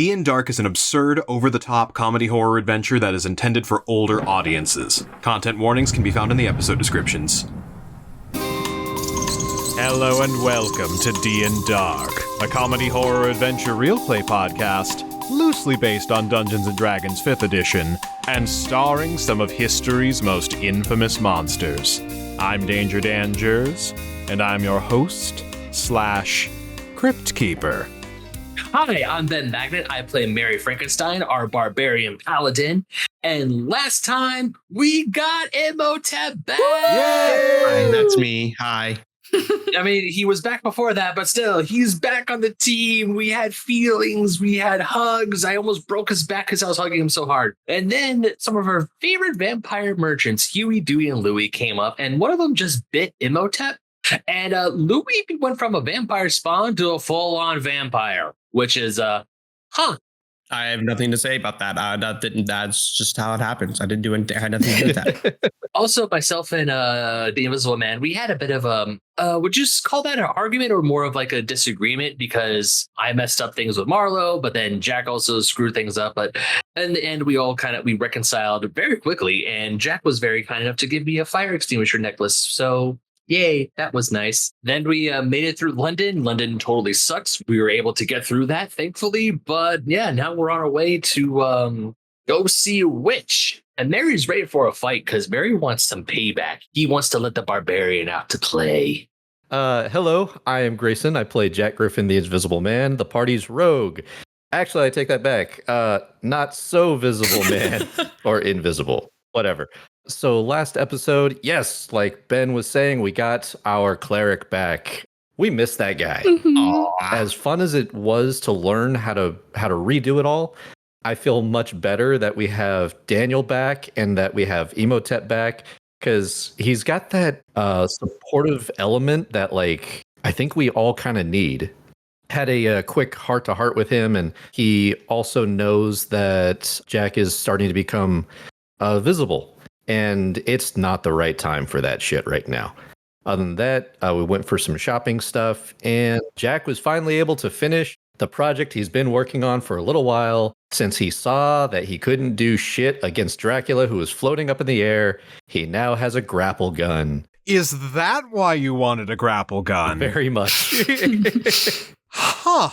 D&Dark is an absurd, over-the-top comedy horror adventure that is intended for older audiences. Content warnings can be found in the episode descriptions. Hello and welcome to D&Dark, a comedy horror adventure Realplay podcast, loosely based on Dungeons & Dragons 5th edition, and starring some of history's most infamous monsters. I'm Danger Dan Jerz, and I'm your host / Crypt Keeper. Hi, I'm Ben Magnet. I play Mary Frankenstein, our barbarian paladin. And last time, we got Imhotep back! Yay! Hi, that's me. Hi. I mean, he was back before that, but still, he's back on the team. We had feelings, we had hugs. I almost broke his back because I was hugging him so hard. And then some of our favorite vampire merchants, Huey, Dewey, and Louie, came up, and one of them just bit Imhotep. And Louie went from a vampire spawn to a full-on vampire, which is, I have nothing to say about that. That's just how it happens. I had nothing to do with that. Also, myself and the Invisible Man, we had a bit of would you call that an argument or more of like a disagreement? Because I messed up things with Marlowe, but then Jack also screwed things up. But in the end, we reconciled very quickly. And Jack was very kind enough to give me a fire extinguisher necklace. So yay, that was nice. Then we made it through London. London totally sucks. We were able to get through that, thankfully. But yeah, now we're on our way to go see Witch. And Mary's ready for a fight because Mary wants some payback. He wants to let the barbarian out to play. Hello, I am Grayson. I play Jack Griffin, the Invisible Man, the party's rogue. Actually, I take that back. Not so visible man or invisible, whatever. So last episode, yes, like Ben was saying, we got our cleric back. We missed that guy. Mm-hmm. As fun as it was to learn how to redo it all, I feel much better that we have Daniel back and that we have Imhotep back, because he's got that supportive element that, like, I think we all kind of need. Had a quick heart-to-heart with him, and he also knows that Jack is starting to become visible. And it's not the right time for that shit right now. Other than that, we went for some shopping stuff, and Jack was finally able to finish the project he's been working on for a little while. Since he saw that he couldn't do shit against Dracula, who was floating up in the air, he now has a grapple gun. Is that why you wanted a grapple gun? Very much. Huh.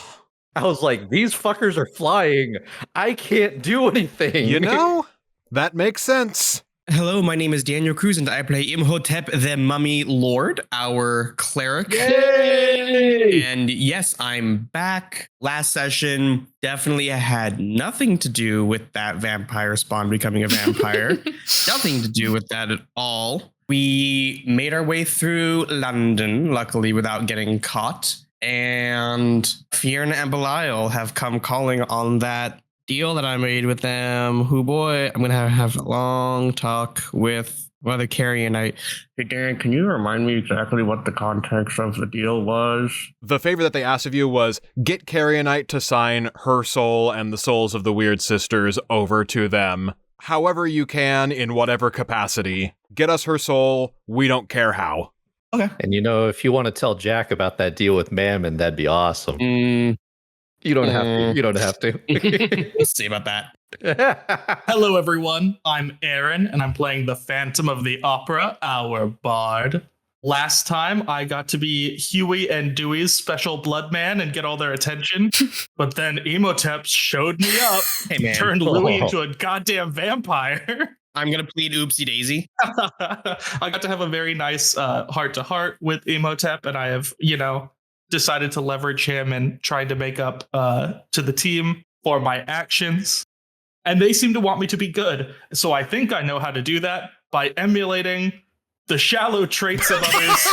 I was like, these fuckers are flying. I can't do anything. You know, that makes sense. Hello, my name is Daniel Cruz, and I play Imhotep, the Mummy Lord, our cleric. Yay! And yes, I'm back. Last session definitely had nothing to do with that vampire spawn becoming a vampire. Nothing to do with that at all. We made our way through London, luckily without getting caught. And Fiona and Belial have come calling on that deal that I made with them. Who boy, I'm gonna have a long talk with Mother Carrionite. Hey Dan, can you remind me exactly what the context of the deal was? The favor that they asked of you was get Carrionite to sign her soul and the souls of the Wyrd sisters over to them. However you can, in whatever capacity. Get us her soul. We don't care how. Okay. And you know, if you want to tell Jack about that deal with Mammon, that'd be awesome. You don't have to. You don't have to. We'll see about that. Hello, everyone. I'm Aaron, and I'm playing the Phantom of the Opera, our bard. Last time, I got to be Huey and Dewey's special blood man and get all their attention. But then Imhotep showed me up, Hey, man. turned Louie into a goddamn vampire. I'm going to plead oopsie daisy. I got to have a very nice heart-to-heart with Imhotep, and I have, decided to leverage him and tried to make up to the team for my actions. And they seem to want me to be good. So I think I know how to do that by emulating the shallow traits of others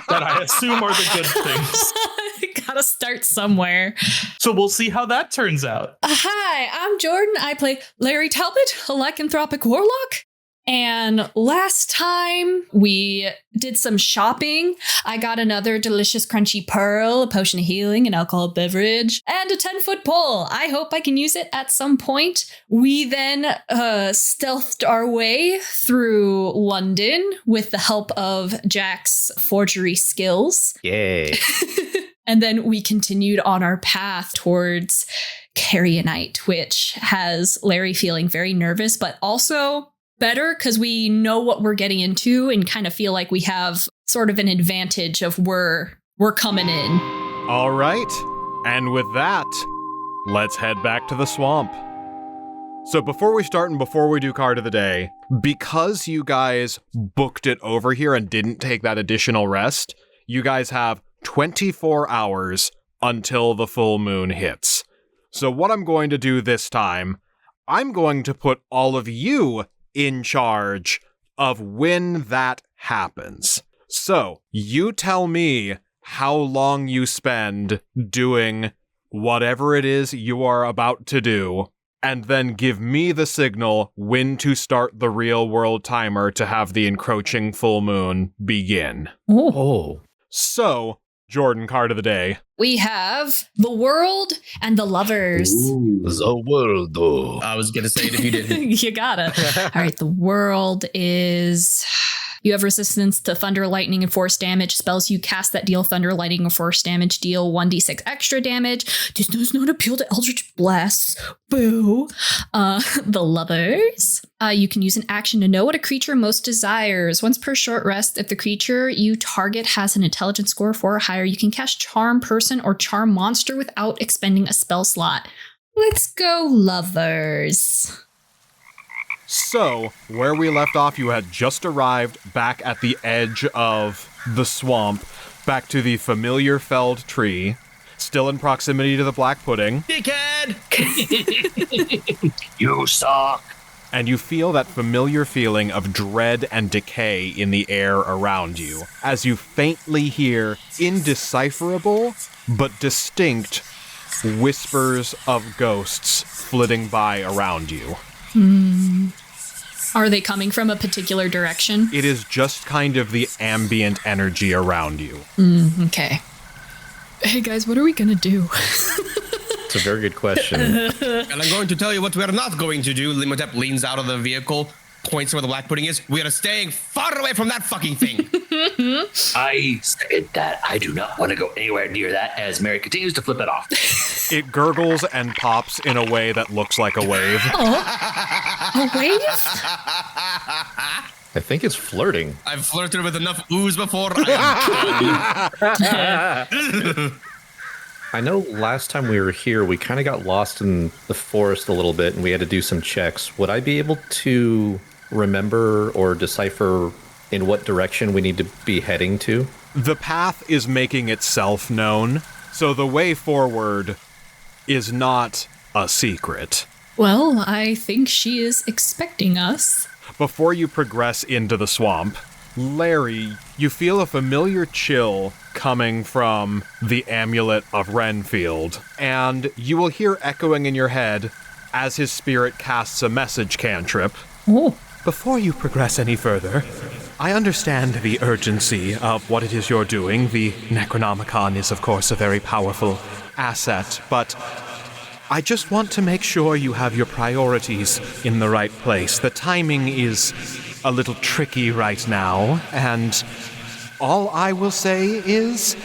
that I assume are the good things. Gotta start somewhere. So we'll see how that turns out. Hi, I'm Jordan. I play Larry Talbot, a lycanthropic warlock. And last time we did some shopping, I got another delicious crunchy pearl, a potion of healing, an alcohol beverage, and a 10-foot pole. I hope I can use it at some point. We then stealthed our way through London with the help of Jack's forgery skills. Yay. And then we continued on our path towards Carrionite, which has Larry feeling very nervous, but also better because we know what we're getting into and kind of feel like we have sort of an advantage of we're coming in. All right. And with that, let's head back to the swamp. So before we start and before we do card of the day, because you guys booked it over here and didn't take that additional rest, you guys have 24 hours until the full moon hits. So what I'm going to do this time, I'm going to put all of you in charge of when that happens. So you tell me how long you spend doing whatever it is you are about to do, and then give me the signal when to start the real world timer to have the encroaching full moon begin. Oh. So, Jordan, card of the day. We have the world and the lovers. The world, though. I was going to say it if you didn't. You gotta. All right, the world is... You have resistance to thunder, lightning, and force damage. Spells you cast that deal thunder, lightning, or force damage deal 1d6 extra damage. This does not appeal to Eldritch Blast. Boo. The lovers. You can use an action to know what a creature most desires. Once per short rest, if the creature you target has an intelligence score of 4 or higher, you can cast Charm Person or Charm Monster without expending a spell slot. Let's go, lovers. So, where we left off, you had just arrived back at the edge of the swamp, back to the familiar felled tree, still in proximity to the black pudding. Dickhead! You suck. And you feel that familiar feeling of dread and decay in the air around you, as you faintly hear indecipherable but distinct whispers of ghosts flitting by around you. Are they coming from a particular direction? It is just kind of the ambient energy around you. Okay. Hey guys, what are we gonna do? It's a very good question. And I'm going to tell you what we're not going to do. Imhotep leans out of the vehicle, points where the black pudding is. We are staying far away from that fucking thing. I second that. I do not want to go anywhere near that as Mary continues to flip it off. It gurgles and pops in a way that looks like a wave. A wave? I think it's flirting. I've flirted with enough ooze before. I am done. I know last time we were here, we kind of got lost in the forest a little bit and we had to do some checks. Would I be able to remember or decipher in what direction we need to be heading to? The path is making itself known, so the way forward is not a secret. Well, I think she is expecting us. Before you progress into the swamp, Larry, you feel a familiar chill coming from the amulet of Renfield, and you will hear echoing in your head as his spirit casts a message cantrip. Oh. Before you progress any further, I understand the urgency of what it is you're doing. The Necronomicon is, of course, a very powerful asset, but I just want to make sure you have your priorities in the right place. The timing is a little tricky right now, and all I will say is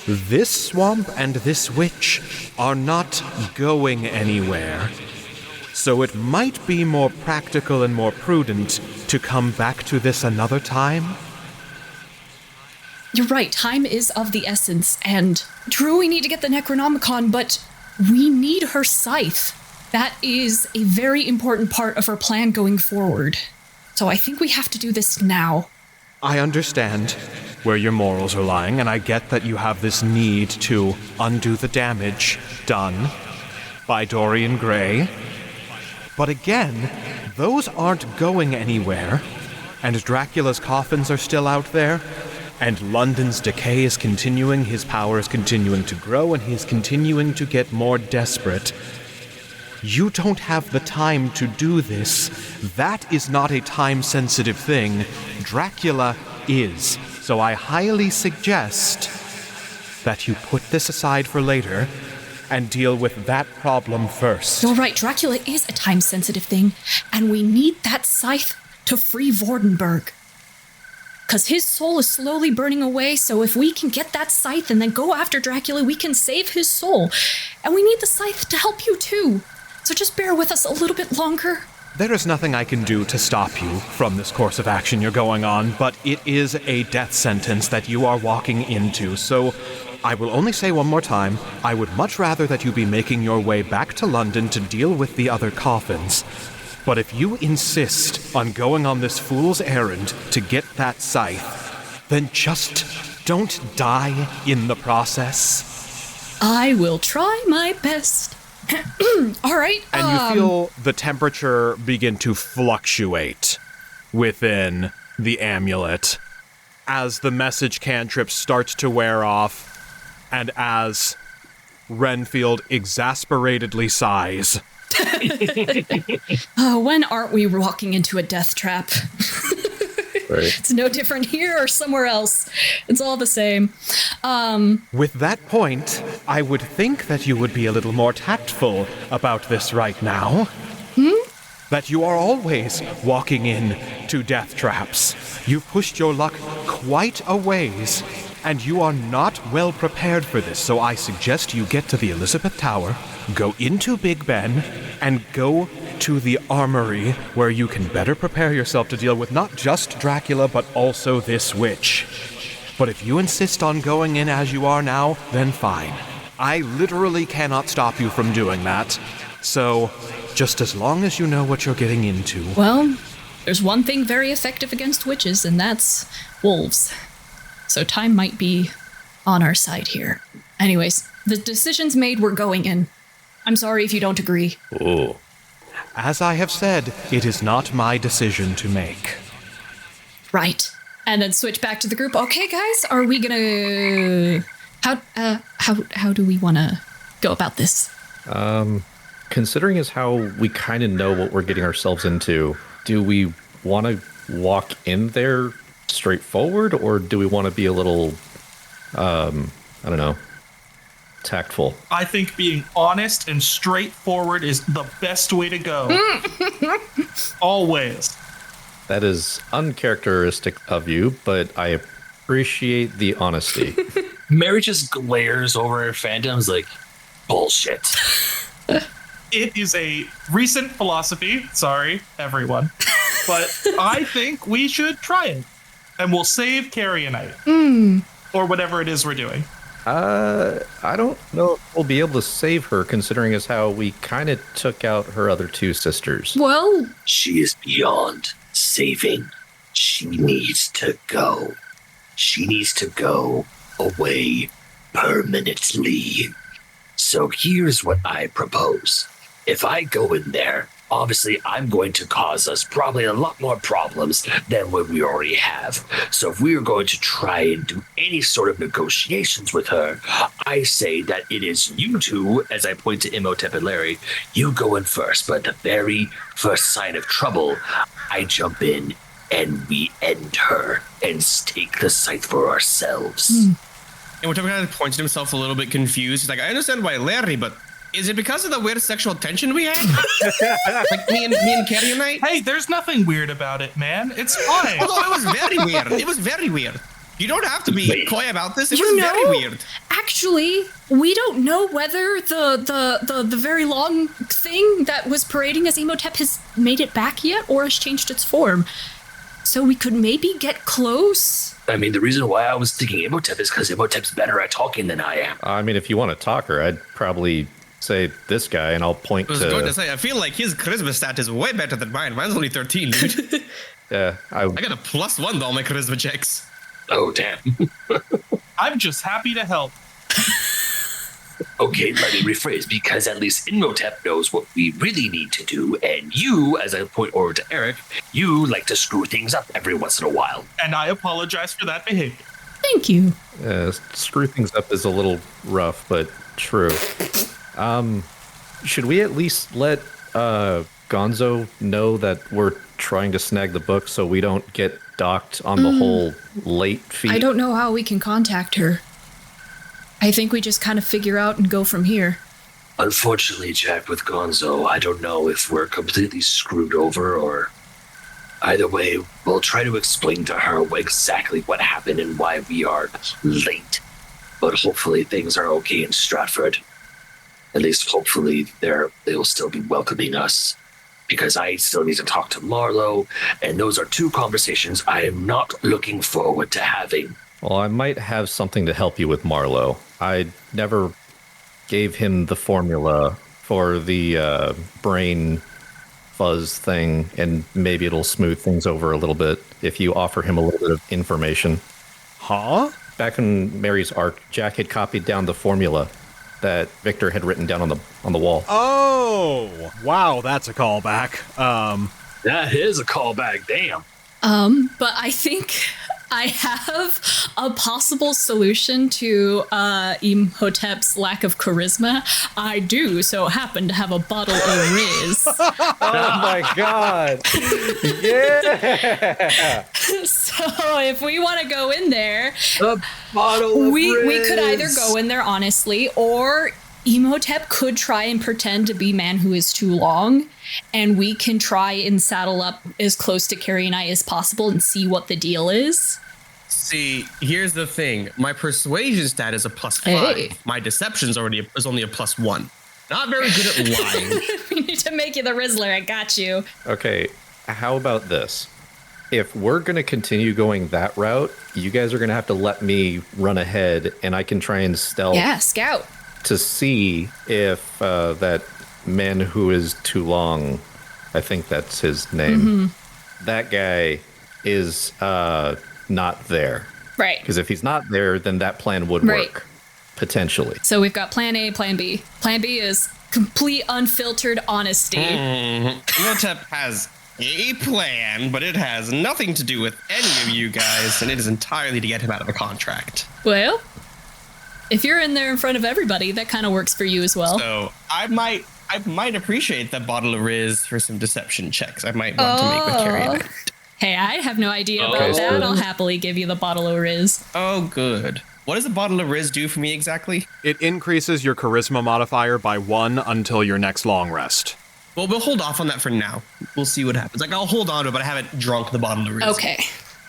this swamp and this witch are not going anywhere. So it might be more practical and more prudent to come back to this another time. You're right, time is of the essence, and true, we need to get the Necronomicon, but we need her scythe. That is a very important part of our plan going forward. So I think we have to do this now. I understand where your morals are lying, and I get that you have this need to undo the damage done by Dorian Gray. But again, those aren't going anywhere, and Dracula's coffins are still out there, and London's decay is continuing, his power is continuing to grow, and he's continuing to get more desperate. You don't have the time to do this. That is not a time-sensitive thing. Dracula is. So I highly suggest that you put this aside for later and deal with that problem first. You're right, Dracula is a time-sensitive thing, and we need that scythe to free Vordenberg. because his soul is slowly burning away. So if we can get that scythe and then go after Dracula, we can save his soul. And we need the scythe to help you too. So just bear with us a little bit longer. There is nothing I can do to stop you from this course of action you're going on, but it is a death sentence that you are walking into, so I will only say one more time, I would much rather that you be making your way back to London to deal with the other coffins. But if you insist on going on this fool's errand to get that scythe, then just don't die in the process. I will try my best. All right. And you feel the temperature begin to fluctuate within the amulet as the message cantrip starts to wear off and as Renfield exasperatedly sighs. When aren't we walking into a death trap? Right. It's no different here or somewhere else. It's all the same. With that point, I would think that you would be a little more tactful about this right now. That you are always walking in to death traps. You've pushed your luck quite a ways, and you are not well prepared for this, so I suggest you get to the Elizabeth Tower, go into Big Ben, and go to the armory where you can better prepare yourself to deal with not just Dracula, but also this witch. But if you insist on going in as you are now, then fine. I literally cannot stop you from doing that. So, just as long as you know what you're getting into. Well, there's one thing very effective against witches, and that's wolves. So time might be on our side here. Anyways, the decision's made, we're going in. I'm sorry if you don't agree. Ooh. As I have said, it is not my decision to make. Right. And then switch back to the group. Okay, guys, are we gonna... How do we want to go about this? Considering as how we kind of know what we're getting ourselves into, do we want to walk in there straightforward, or do we want to be a little, I don't know, tactful? I think being honest and straightforward is the best way to go. Always. That is uncharacteristic of you, but I appreciate the honesty. Mary just glares over her phantoms like, bullshit. It is a recent philosophy. Sorry, everyone. But I think we should try it. And we'll save Carrionite. Or whatever it is we're doing. I don't know if we'll be able to save her, considering as how we kind of took out her other two sisters. Well, She is beyond saving. She needs to go. She needs to go away permanently. So here's what I propose. If I go in there, obviously I'm going to cause us probably a lot more problems than what we already have. So if we are going to try and do any sort of negotiations with her, I say that it is you two, as I point to Imhotep and Larry, you go in first. But at the very first sign of trouble, I jump in and we end her and take the scythe for ourselves. And Whichever kind of points at himself a little bit confused. He's like, I understand why Larry, but is it because of the weird sexual tension we had? Like me and Carrionite? Hey, there's nothing weird about it, man. It's fine. Although it was very weird. It was very weird. You don't have to be coy about this. It You was know, very weird. actually, we don't know whether the very long thing that was parading as Imhotep has made it back yet or has changed its form. So we could maybe get close. I mean, the reason why I was thinking Imhotep is because Imhotep's better at talking than I am. I mean, if you want to talk her, I'd probably say this guy, and I'll point I was to... going to say, I feel like his charisma stat is way better than mine. Mine's only 13, dude. Yeah, I got a +1 to all my charisma checks. Oh, damn. I'm just happy to help. Okay, let me rephrase, because at least Imhotep knows what we really need to do, and you, as I point over to Erik, you like to screw things up every once in a while. And I apologize for that behavior. Thank you. screw things up is a little rough, but true. Should we at least let Gonzo know that we're trying to snag the book so we don't get docked on the whole late fee? I don't know how we can contact her. I think we just kind of figure out and go from here. Unfortunately, Jack, with Gonzo, I don't know if we're completely screwed over or Either way, we'll try to explain to her exactly what happened and why we are late. But hopefully things are okay in Stratford. At least hopefully they'll still be welcoming us. Because I still need to talk to Marlowe, and those are two conversations I am not looking forward to having. Well, I might have something to help you with Marlowe. I never gave him the formula for the brain fuzz thing, and maybe it'll smooth things over a little bit if you offer him a little bit of information. Huh? Back in Mary's arc, Jack had copied down the formula that Victor had written down on the wall. Oh, wow, that's a callback. That is a callback, damn. But I think I have a possible solution to Imhotep's lack of charisma. I do so happen to have a bottle of Riz. Oh my god. Yeah. So if we want to go in there, A bottle of we could Riz. either go in there honestly, or Imhotep could try and pretend to be Man Who Is Too Long, and we can try and saddle up as close to Carrionite as possible and see what the deal is. See, here's the thing. My persuasion stat is a +5. Hey. My deception's is only a +1. Not very good at lying. We need to make you the Rizzler. I got you. Okay, how about this? If we're going to continue going that route, you guys are going to have to let me run ahead, and I can try and stealth Yeah, scout. to see if that Man Who Is Too Long, I think that's his name, that guy is not there. Right. Because if he's not there, then that plan would Right. work, potentially. So we've got plan A, plan B. Plan B is complete unfiltered honesty. Imhotep has a plan, but it has nothing to do with any of you guys, and it is entirely to get him out of the contract. Well, if you're in there in front of everybody, that kind of works for you as well. So I might appreciate the bottle of Riz for some deception checks. I might want to make with Carrionite. Hey, I have no idea about Okay, that. so- I'll happily give you the bottle of Riz. Oh, good. What does a bottle of Riz do for me exactly? It increases your charisma modifier by 1 until your next long rest. Well, we'll hold off on that for now. We'll see what happens. Like, I'll hold on to it, but I haven't drunk the bottle of Riz. Okay.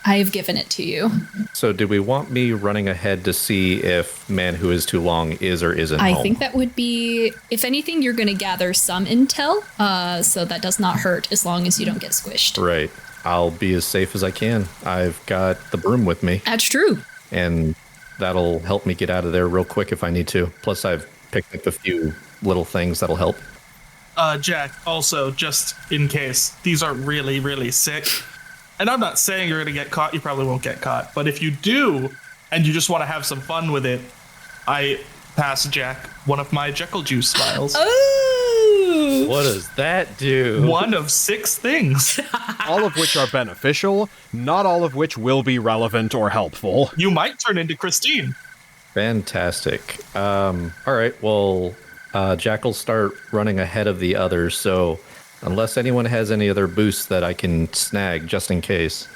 I have given it to you. So do we want me running ahead to see if Man Who Is Too Long is or isn't I home? think that would be, if anything, you're going to gather some intel, so that does not hurt as long as you don't get squished. Right. I'll be as safe as I can. I've got the broom with me, That's true. and that'll help me get out of there real quick if I need to. Plus, I've picked up a few little things that'll help. Jack, also, just in case, these are really, really sick. And I'm not saying you're going to get caught. You probably won't get caught. But if you do, and you just want to have some fun with it, I pass Jack one of my Jekyll Juice vials. Oh! What does that do? One of 6 things. All of which are beneficial, not all of which will be relevant or helpful. You might turn into Christine. Fantastic. All right. Well, Jack will start running ahead of the others. So unless anyone has any other boosts that I can snag just in case,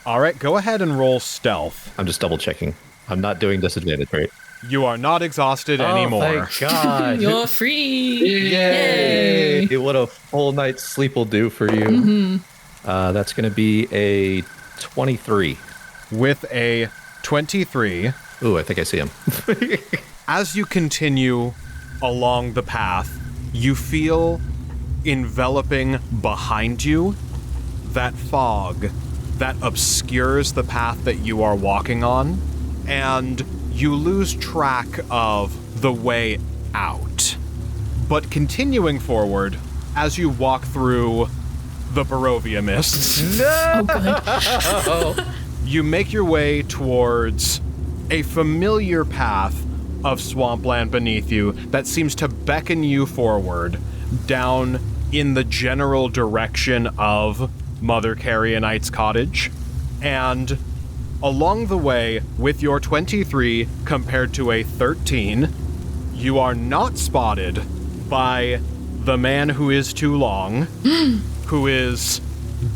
All right, go ahead and roll stealth. I'm just double checking. I'm not doing disadvantage, right? You are not exhausted anymore. Oh, thank God. You're free. Yay! What a full night's sleep will do for you. That's going to be a 23. With a 23, Ooh, I think I see him. as you continue along the path, you feel enveloping behind you that fog that obscures the path that you are walking on, and you lose track of the way out. But continuing forward, as you walk through the Barovia mists, you make your way towards a familiar path of swampland beneath you that seems to beckon you forward down in the general direction of Mother Carrionite's cottage. And along the way, with your 23 compared to a 13, you are not spotted by the Man Who Is Too Long, who is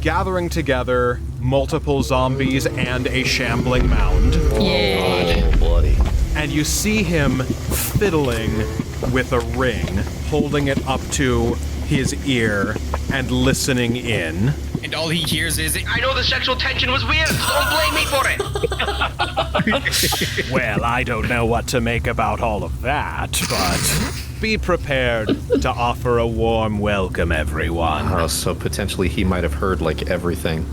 gathering together multiple zombies and a shambling mound. Yeah. Oh, buddy. And you see him fiddling with a ring, holding it up to his ear and listening in. And all he hears is, I know the sexual tension was weird. Don't blame me for it. Well, I don't know what to make about all of that, but be prepared to offer a warm welcome, everyone. So potentially he might have heard like everything.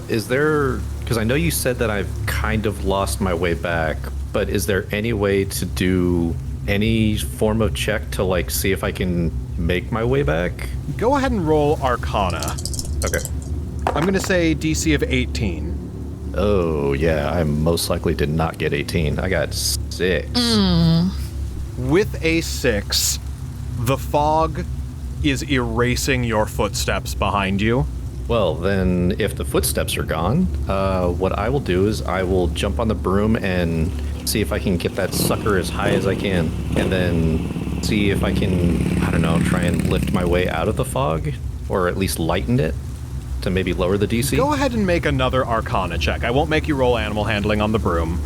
Is there, because I know you said that I've kind of lost my way back, but is there any way to do any form of check to like see if I can make my way back? Go ahead and roll Arcana. Okay. I'm going to say DC of 18. Oh, yeah, I most likely did not get 18. I got 6. With a 6, the fog is erasing your footsteps behind you. Well, then, if the footsteps are gone, what I will do is I will jump on the broom and see if I can get that sucker as high as I can, and then see if I can, I don't know, try and lift my way out of the fog, or at least lighten it to maybe lower the DC. Go ahead and make another Arcana check. I won't make you roll animal handling on the broom.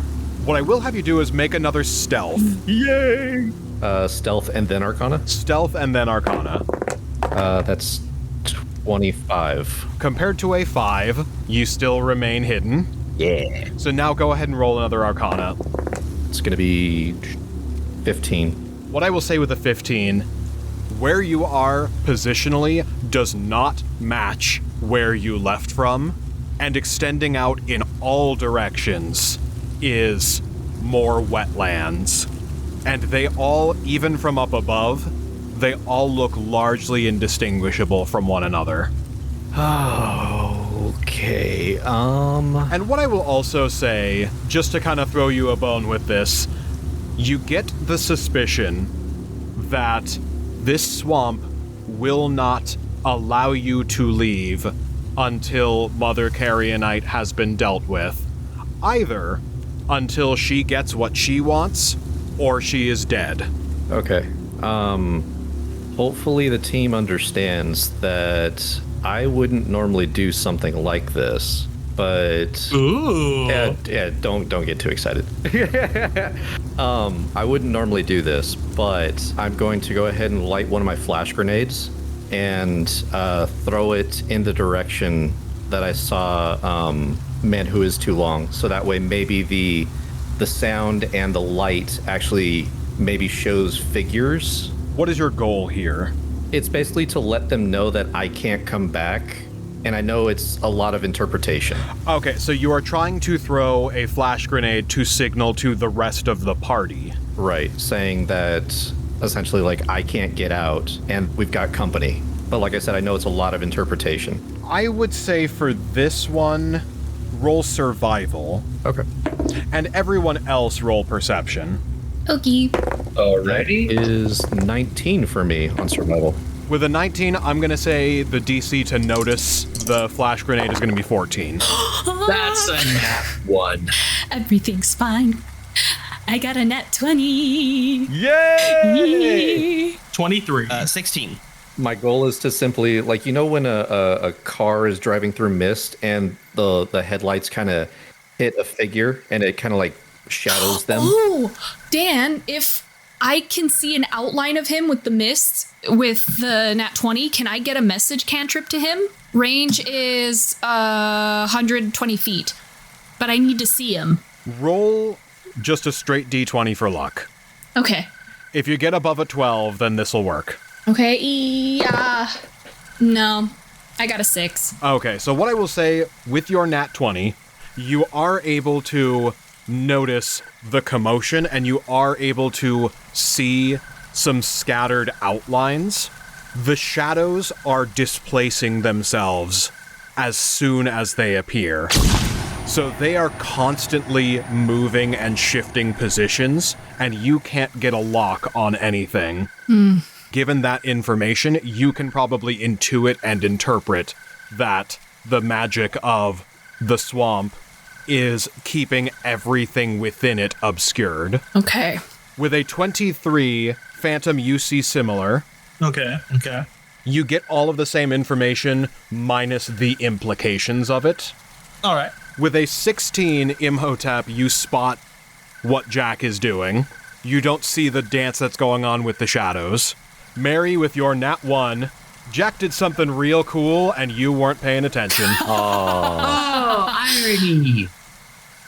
What I will have you do is make another stealth. yay! Stealth and then Arcana? Stealth and then Arcana. That's 25. Compared to a 5, you still remain hidden. Yeah. So now go ahead and roll another Arcana. It's going to be 15. What I will say with a 15, where you are positionally does not match where you left from, and extending out in all directions is more wetlands. And they all, even from up above, they all look largely indistinguishable from one another. Okay, And what I will also say, just to kind of throw you a bone with this, you get the suspicion that this swamp will not allow you to leave until Mother Carrionite has been dealt with. Either until she gets what she wants, or she is dead. Okay. Hopefully the team understands that I wouldn't normally do something like this, but Ooh. yeah, don't get too excited. I wouldn't normally do this, but I'm going to go ahead and light one of my flash grenades and throw it in the direction that I saw Man Who Is Too Long, so that way maybe the sound and the light actually maybe shows figures. What is your goal here? It's basically to let them know that I can't come back, and I know it's a lot of interpretation. Okay, so you are trying to throw a flash grenade to signal to the rest of the party. Right, saying that essentially like I can't get out and we've got company. But like I said, I know it's a lot of interpretation. I would say for this one, roll survival. Okay. And everyone else roll perception. Okay. Alrighty. Is 19 for me on survival. With a 19, I'm going to say the DC to notice the flash grenade is going to be 14. That's a nat 1. Everything's fine. I got a nat 20. Yay! 23. 16. My goal is to simply, like, you know when a car is driving through mist and the headlights kind of hit a figure and it kind of like shadows them? Oh, Dan, if I can see an outline of him with the mist, with the nat 20, can I get a message cantrip to him? Range is 120 feet, but I need to see him. Roll just a straight D20 for luck. Okay. If you get above a 12, then this will work. Okay, no, I got a 6. Okay, so what I will say, with your nat 20, you are able to notice the commotion and you are able to see some scattered outlines. The shadows are displacing themselves as soon as they appear. So they are constantly moving and shifting positions, and you can't get a lock on anything. Given that information, you can probably intuit and interpret that the magic of the swamp is keeping everything within it obscured. Okay. With a 23, Phantom, you see similar. Okay. You get all of the same information minus the implications of it. All right. With a 16, Imhotep, you spot what Jack is doing. You don't see the dance that's going on with the shadows. Mary, with your nat 1, Jack did something real cool and you weren't paying attention. Oh, irony.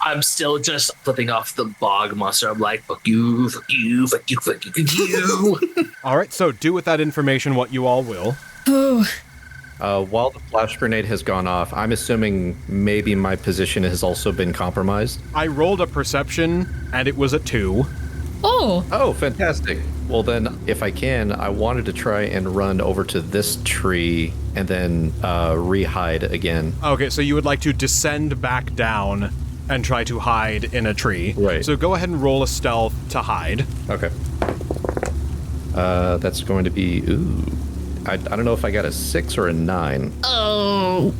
I'm still just flipping off the bog monster. I'm like, fuck you, fuck you, fuck you, fuck you, fuck you. All right, so do with that information what you all will. Oh, While the flash grenade has gone off, I'm assuming maybe my position has also been compromised. I rolled a perception and it was a 2. oh, Oh, fantastic. Well, then, if I can, I wanted to try and run over to this tree and then re-hide again. Okay, so you would like to descend back down and try to hide in a tree. Right. So go ahead and roll a stealth to hide. Okay. That's going to be, ooh. I don't know if I got a 6 or a 9. oh.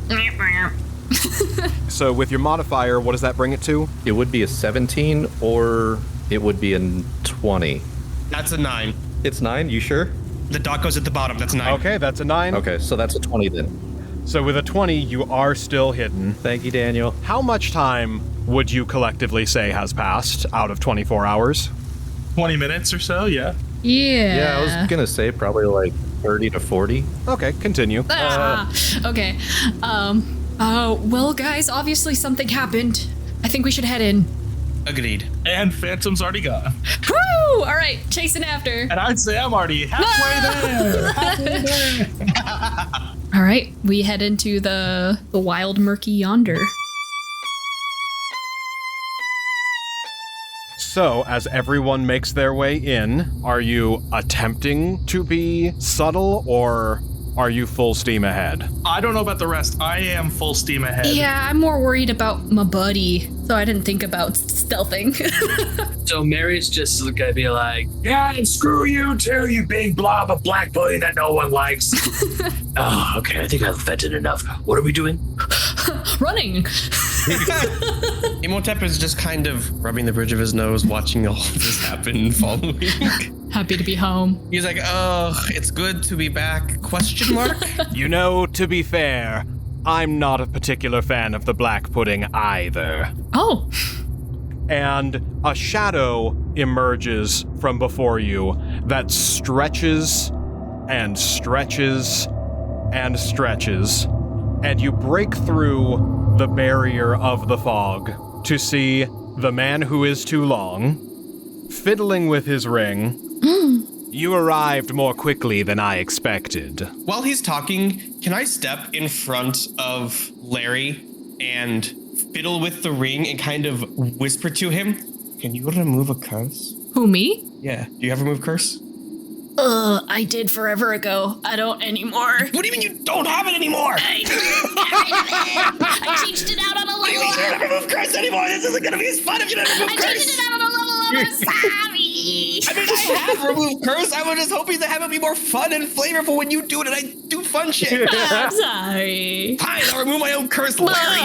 So with your modifier, what does that bring it to? It would be a 17 or it would be a 20. That's a 9. It's 9, you sure? The dot goes at the bottom. That's a 9. Okay, that's a 9. Okay, so that's a 20 then. So with a 20, you are still hidden. Thank you, Daniel. How much time would you collectively say has passed out of 24 hours? 20 minutes or so, yeah. Yeah. Yeah, I was gonna say probably like 30 to 40. Okay, continue. Okay. Well, guys, obviously something happened. I think we should head in. Agreed. And Phantom's already gone. Woo! All right, chasing after. And I'd say I'm already halfway there. All right, we head into the wild murky yonder. So, as everyone makes their way in, are you attempting to be subtle or are you full steam ahead? I don't know about the rest. I am full steam ahead. Yeah, I'm more worried about my buddy, so I didn't think about stealthing. So Mary's just gonna be like, yeah, and screw you too, you big blob of black pudding that no one likes. Oh, okay, I think I've vented enough. What are we doing? Running. Imhotep is just kind of rubbing the bridge of his nose, watching all this happen and following. Happy to be home. He's like, oh, it's good to be back, question mark? You know, to be fair, I'm not a particular fan of the black pudding either. Oh. And a shadow emerges from before you that stretches and stretches and stretches, and you break through the barrier of the fog to see the man who is too long, fiddling with his ring. You arrived more quickly than I expected. While he's talking, can I step in front of Larry and fiddle with the ring and kind of whisper to him, can you remove a curse? Who, me? Yeah. Do you have remove curse? I did forever ago. I don't anymore. What do you mean you don't have it anymore? I changed it out on a level. You don't remove curse anymore. This isn't going to be as fun if you don't remove curse. I changed it out on a level. I'm sorry. I mean, I have removed curse. I was just hoping to have it be more fun and flavorful when you do it, and I do fun shit. I'm sorry. Fine, I'll remove my own curse, Larry.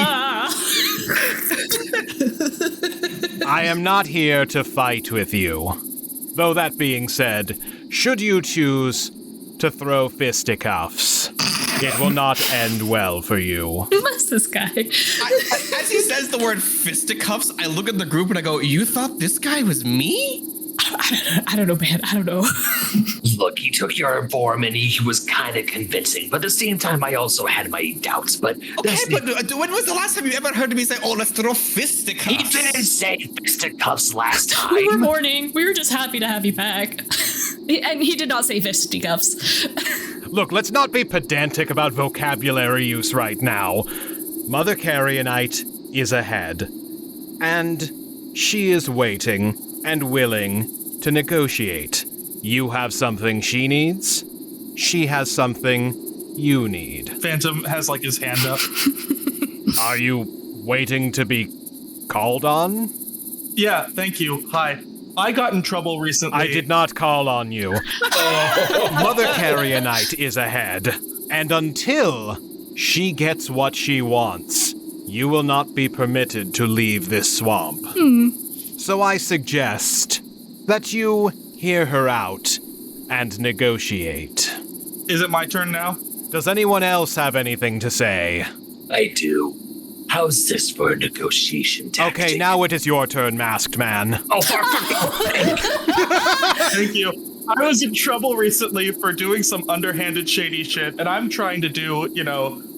I am not here to fight with you. Though that being said, should you choose to throw fisticuffs, it will not end well for you. What's this guy? As he says the word fisticuffs, I look at the group and I go, you thought this guy was me? I don't know, man. I don't know. Look, he took your form and he was kind of convincing, but at the same time, I also had my doubts. But Okay, but when was the last time you ever heard me say, oh, let's throw fisticuffs? he didn't say fisticuffs last time. We were mourning. We were just happy to have you back. And he did not say fisticuffs. Look, let's not be pedantic about vocabulary use right now. Mother Carrionite is ahead, and she is waiting and willing to negotiate. You have something she needs, she has something you need. Phantom has like his hand up. Are you waiting to be called on? Yeah, thank you. Hi. I got in trouble recently. I did not call on you. Mother Carrionite is ahead, and until she gets what she wants, you will not be permitted to leave this swamp. So I suggest that you hear her out and negotiate. Is it my turn now? Does anyone else have anything to say? I do. How's this for a negotiation tactic? Okay, now it is your turn, masked man. Oh, fuck. Thank you. I was in trouble recently for doing some underhanded shady shit, and I'm trying to do,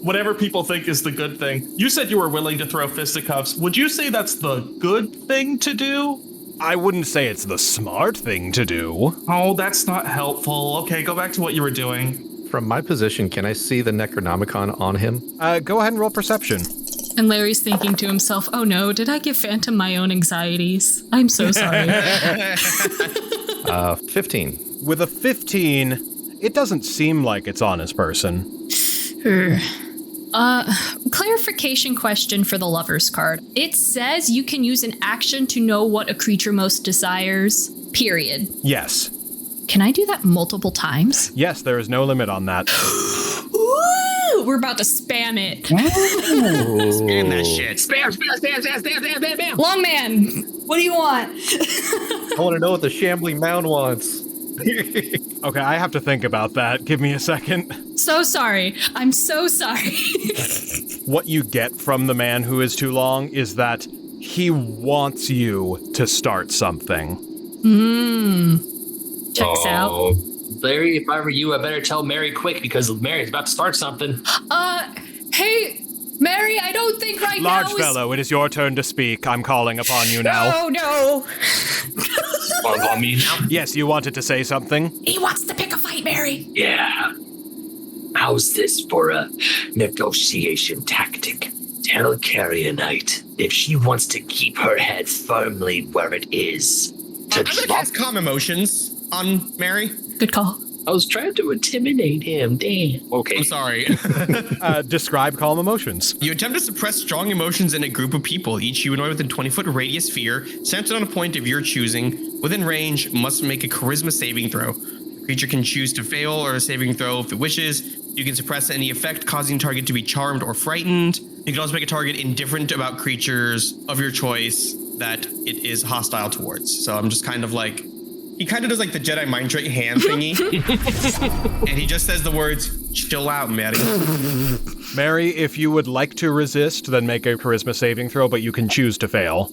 whatever people think is the good thing. You said you were willing to throw fisticuffs. Would you say that's the good thing to do? I wouldn't say it's the smart thing to do. Oh, that's not helpful. Okay, go back to what you were doing. From my position, can I see the Necronomicon on him? Go ahead and roll perception. And Larry's thinking to himself, oh no, did I give Phantom my own anxieties? I'm so sorry. 15. With a 15, it doesn't seem like it's on his person. Clarification question for the Lover's card. It says you can use an action to know what a creature most desires, period. Yes. Can I do that multiple times? Yes, there is no limit on that. Ooh, we're about to spam it. Spam that shit. Spam. Long man, what do you want? I want to know what the Shambling Mound wants. Okay, I have to think about that. Give me a second. So sorry. I'm so sorry. What you get from the man who is too long is that he wants you to start something. Checks out. Larry, if I were you, I better tell Mary quick because Mary's about to start something. Hey, Mary, I don't think right now Large fellow, it is your turn to speak. I'm calling upon you now. Oh, no. On me now? Yes, you wanted to say something? He wants to pick a fight, Mary. Yeah. How's this for a negotiation tactic? Tell Carrionite if she wants to keep her head firmly where it is. I'm gonna cast Calm Emotions on Mary. Good call. I was trying to intimidate him. Damn. Okay. I'm sorry. Describe calm emotions. You attempt to suppress strong emotions in a group of people. Each humanoid within 20-foot radius sphere, centered on a point of your choosing, within range, must make a charisma saving throw. The creature can choose to fail or a saving throw if it wishes. You can suppress any effect causing target to be charmed or frightened. You can also make a target indifferent about creatures of your choice that it is hostile towards. So I'm just kind of like, he kind of does like the Jedi mind trick hand thingy. And he just says the words, chill out, Mary. Mary, if you would like to resist, then make a charisma saving throw, but you can choose to fail.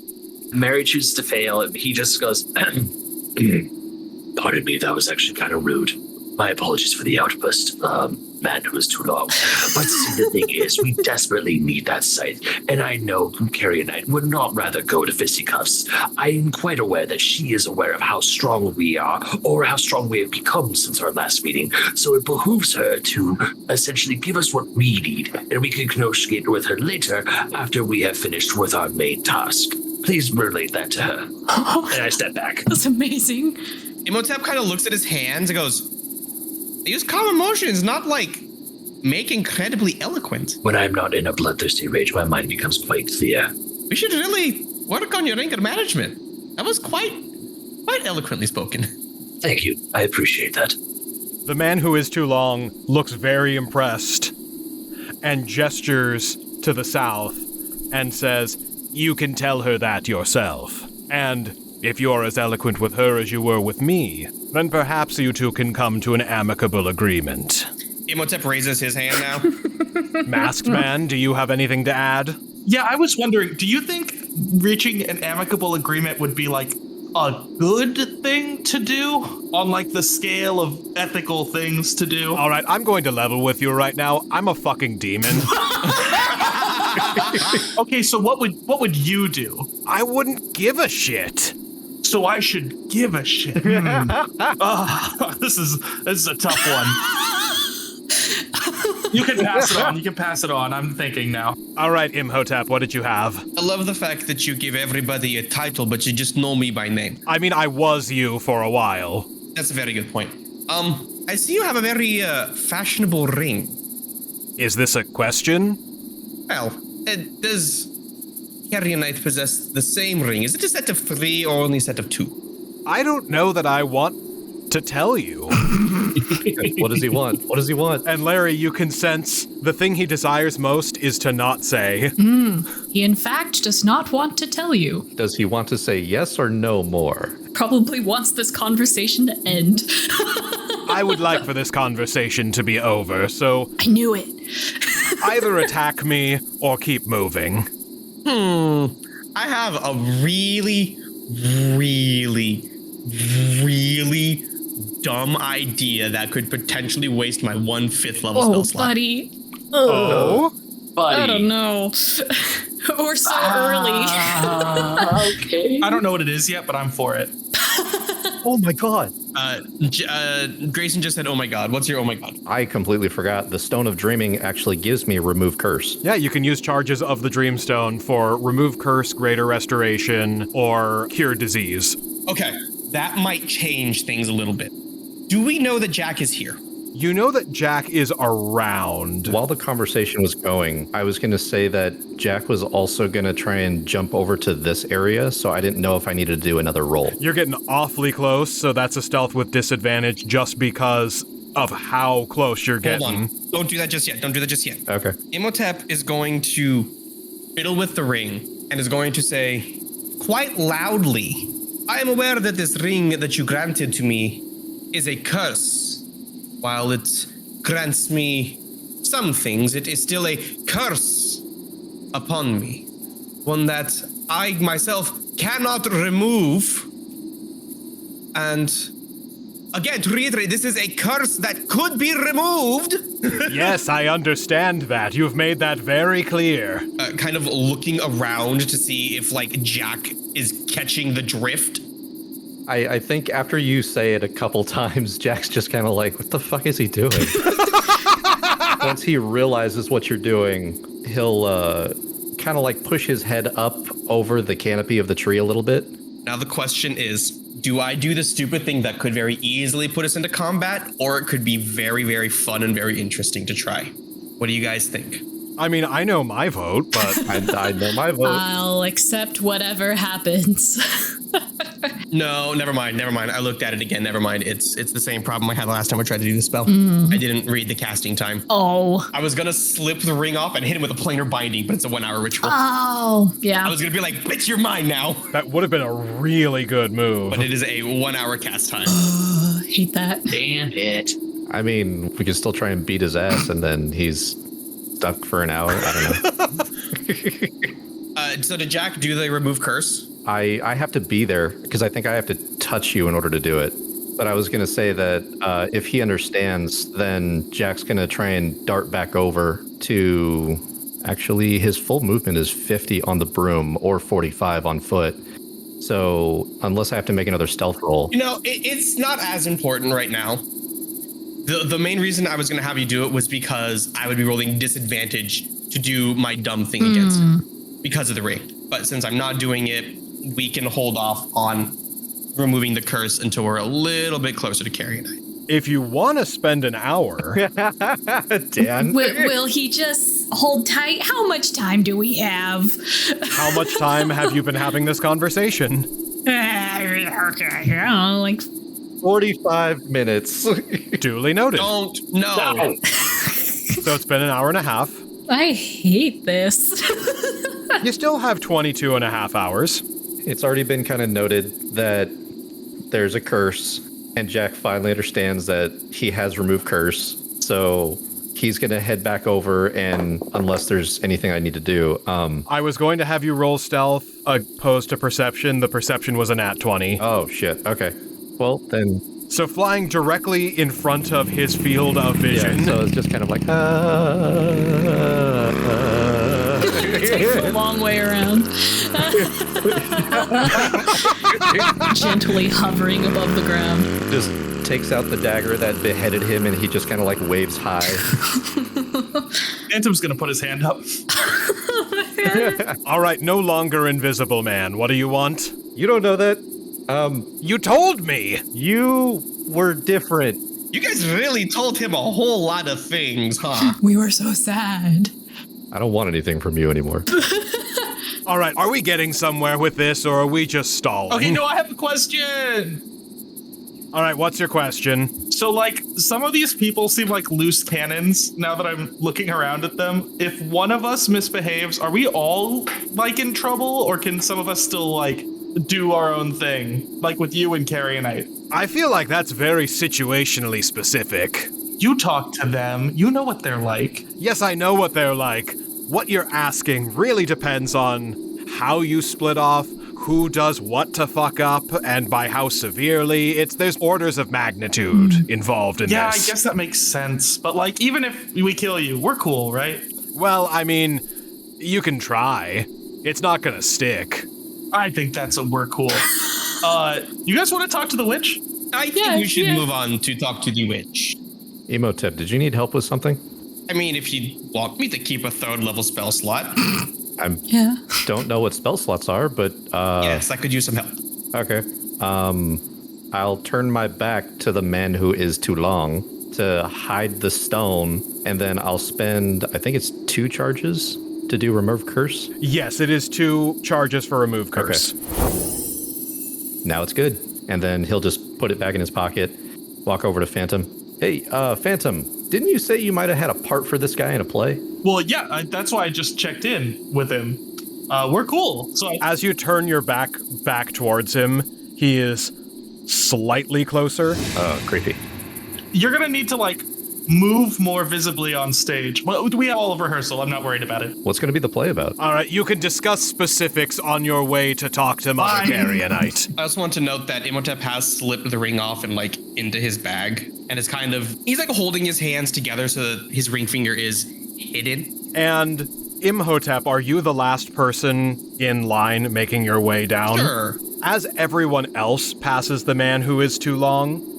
Mary chooses to fail, and he just goes, pardon me, that was actually kind of rude. My apologies for the outburst. Man, it was too long. But see, the thing is, we desperately need that site, and I know Carrionite would not rather go to fisticuffs. I am quite aware that she is aware of how strong we are, or how strong we have become since our last meeting, so it behooves her to essentially give us what we need, and we can negotiate with her later after we have finished with our main task. Please relate that to her. And I step back. That's amazing. Imhotep kind of looks at his hands and goes, use calm emotions, not like make incredibly eloquent. When I'm not in a bloodthirsty rage, my mind becomes quite clear. We should really work on your anger management. That was quite eloquently spoken. Thank you. I appreciate that. The man who is too long looks very impressed and gestures to the south and says, you can tell her that yourself. And if you're as eloquent with her as you were with me, then perhaps you two can come to an amicable agreement. Imhotep raises his hand now. Masked man, do you have anything to add? Yeah, I was wondering, do you think reaching an amicable agreement would be like a good thing to do on like the scale of ethical things to do? All right, I'm going to level with you right now. I'm a fucking demon. Okay, so what would you do? I wouldn't give a shit. So I should give a shit. This is a tough one. You can pass it on. I'm thinking now. All right, Imhotep, what did you have? I love the fact that you give everybody a title, but you just know me by name. I mean, I was you for a while. That's a very good point. I see you have a very fashionable ring. Is this a question? Well, does Carrionite possess the same ring? Is it a set of 3 or only a set of 2? I don't know that I want to tell you. What does he want? What does he want? And Larry, you can sense the thing he desires most is to not say. He in fact does not want to tell you. Does he want to say yes or no more? Probably wants this conversation to end. I would like for this conversation to be over, so I knew it. either attack me or keep moving. I have a really, really, really, dumb idea that could potentially waste my 1/5 level Oh, spell slot. buddy. Oh? Buddy. I don't know. We're so early. Okay. I don't know what it is yet, but I'm for it. Oh my god. Grayson just said, oh my god. What's your oh my god? I completely forgot. The Stone of Dreaming actually gives me Remove Curse. Yeah, you can use charges of the Dreamstone for Remove Curse, Greater Restoration, or Cure Disease. Okay, that might change things a little bit. Do we know that Jack is here? You know that Jack is around. While the conversation was going, I was going to say that Jack was also going to try and jump over to this area, so I didn't know if I needed to do another roll. You're getting awfully close, so that's a stealth with disadvantage just because of how close you're getting. Hold on. Don't do that just yet. Don't do that just yet. Okay. Imhotep is going to fiddle with the ring and is going to say quite loudly, I am aware that this ring that you granted to me is a curse. While it grants me some things, it is still a curse upon me. One that I myself cannot remove. And again, to reiterate, this is a curse that could be removed. Yes, I understand that. You've made that very clear. Kind of looking around to see if, like, Jack is catching the drift. I think after you say it a couple times, Jack's just kind of like, what the fuck is he doing? Once he realizes what you're doing, he'll kind of like push his head up over the canopy of the tree a little bit. Now the question is, do I do the stupid thing that could very easily put us into combat, or it could be very, very fun and very interesting to try? What do you guys think? I mean, I know my vote, but I know my vote. I'll accept whatever happens. No, never mind. I looked at it again. Never mind. It's the same problem I had last time I tried to do the spell. I didn't read the casting time. Oh. I was gonna slip the ring off and hit him with a planar binding, but it's a 1 hour ritual. Oh, yeah. I was gonna be like, bitch, you're mine now. that would have been a really good move. But it is a 1 hour cast time. Hate that. Damn it. I mean, we could still try and beat his ass and then he's stuck for an hour. I don't know. So did Jack do the remove curse? I have to be there because I think I have to touch you in order to do it. But I was going to say that if he understands, then Jack's going to try and dart back over to... Actually, his full movement is 50 on the broom or 45 on foot. So unless I have to make another stealth roll... You know, it's not as important right now. The main reason I was going to have you do it was because I would be rolling disadvantage to do my dumb thing against him because of the ring. But since I'm not doing it, we can hold off on removing the curse until we're a little bit closer to Carrionite. If you want to spend an hour... Dan? Will he just hold tight? How much time do we have? How much time have you been having this conversation? Like 45 minutes. Duly noted. Don't, no. So it's been an hour and a half. I hate this. You still have 22 and a half hours. It's already been kind of noted that there's a curse, and Jack finally understands that he has removed curse. So he's going to head back over, and unless there's anything I need to do. I was going to have you roll stealth opposed to perception. The perception was a nat 20. Oh, shit. Okay. Well, then... So flying directly in front of his field of vision. Yeah, so it's just kind of like... It takes a long way around. Gently hovering above the ground. Just takes out the dagger that beheaded him, and he just kind of like waves high. Phantom's gonna put his hand up. All right, no longer invisible man. What do you want? You don't know that? You told me! You were different. You guys really told him a whole lot of things, huh? We were so sad. I don't want anything from you anymore. All right, are we getting somewhere with this, or are we just stalling? Okay, no, I have a question. All right, what's your question? So, like, some of these people seem like loose cannons now that I'm looking around at them. If one of us misbehaves, are we all, like, in trouble? Or can some of us still, like, do our own thing? Like with you and Carrionite. I feel like that's very situationally specific. You talk to them. You know what they're like. Yes, I know what they're like. What you're asking really depends on how you split off, who does what to fuck up and by how severely. There's orders of magnitude involved in Yeah, this. I guess that makes sense. But like, even if we kill you, we're cool, right? Well, I mean, you can try. It's not gonna stick. I think that's a we're cool. You guys want to talk to the witch? I think we should move on to talk to the witch. Imhotep, did you need help with something? I mean, if you want me to keep a 3rd level spell slot. I don't know what spell slots are, but yes, I could use some help. Okay. I'll turn my back to the man who is too long to hide the stone, and then I'll spend, I think it's 2 charges to do remove curse. Yes, it is 2 charges for remove curse. Okay. Now it's good. And then he'll just put it back in his pocket, walk over to Phantom. Hey, Phantom, didn't you say you might have had a part for this guy in a play? Well, yeah, that's why I just checked in with him. We're cool. So As you turn your back towards him, he is slightly closer. Oh, creepy. you're gonna need to like move more visibly on stage. Well, we have all of rehearsal. I'm not worried about it. What's going to be the play about? All right, you can discuss specifics on your way to talk to Mother Carrionite. I just want to note that Imhotep has slipped the ring off and like into his bag, and it's kind of, he's like holding his hands together so that his ring finger is hidden. And Imhotep, are you the last person in line making your way down? Sure. As everyone else passes the man who is too long,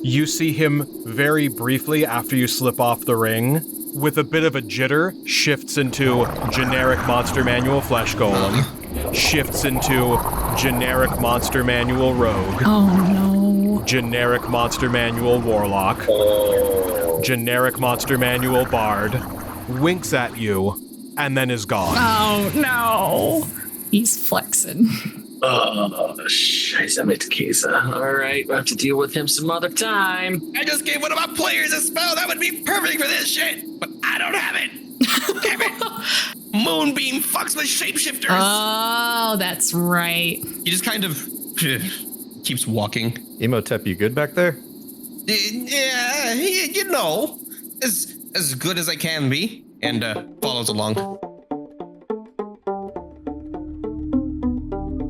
you see him very briefly after you slip off the ring, with a bit of a jitter, shifts into generic Monster Manual Flesh Golem, shifts into generic Monster Manual Rogue, Oh no. generic Monster Manual Warlock, generic Monster Manual Bard, winks at you, and then is gone. Oh no. He's flexing. Oh, scheiße mit Käse. All right, we'll have to deal with him some other time. I just gave one of my players a spell that would be perfect for this shit, but I don't have it. Damn it. Moonbeam fucks with shapeshifters. Oh, that's right. He just kind of keeps walking. Imhotep, you good back there? Yeah, you know, as good as I can be, and follows along.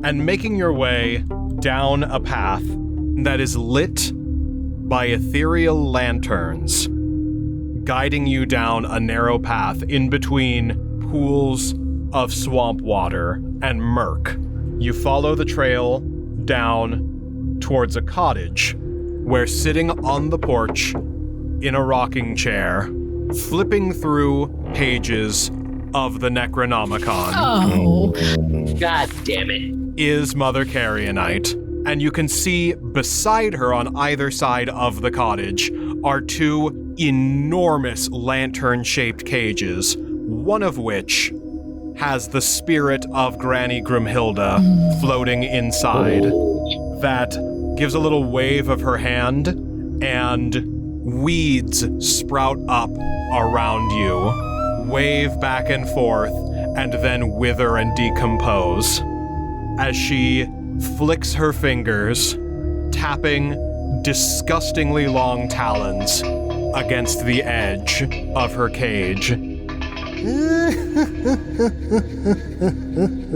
And making your way down a path that is lit by ethereal lanterns, guiding you down a narrow path in between pools of swamp water and murk. You follow the trail down towards a cottage where, sitting on the porch in a rocking chair, flipping through pages of the Necronomicon, Oh. God damn it. is Mother Carrionite, and you can see beside her on either side of the cottage are two enormous lantern-shaped cages, one of which has the spirit of Granny Grimhilda floating inside. That gives a little wave of her hand, and weeds sprout up around you, wave back and forth, and then wither and decompose as she flicks her fingers, tapping disgustingly long talons against the edge of her cage.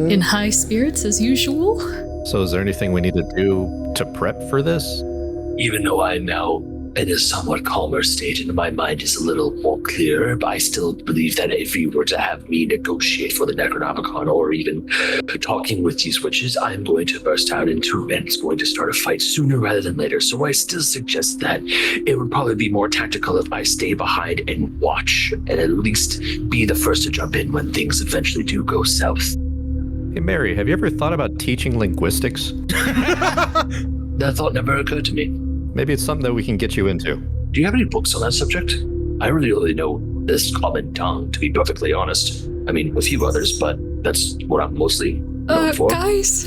In high spirits as usual. So is there anything we need to do to prep for this? Even though I'm now in a somewhat calmer state and my mind is a little more clear, but I still believe that if you were to have me negotiate for the Necronomicon or even talking with these witches, I'm going to burst out into and it's going to start a fight sooner rather than later. So I still suggest that it would probably be more tactical if I stay behind and watch and at least be the first to jump in when things eventually do go south. Hey, Mary, have you ever thought about teaching linguistics? That thought never occurred to me. Maybe it's something that we can get you into. Do you have any books on that subject? I really only know this common tongue, to be perfectly honest. I mean, a few others, but that's what I'm mostly known for. Guys,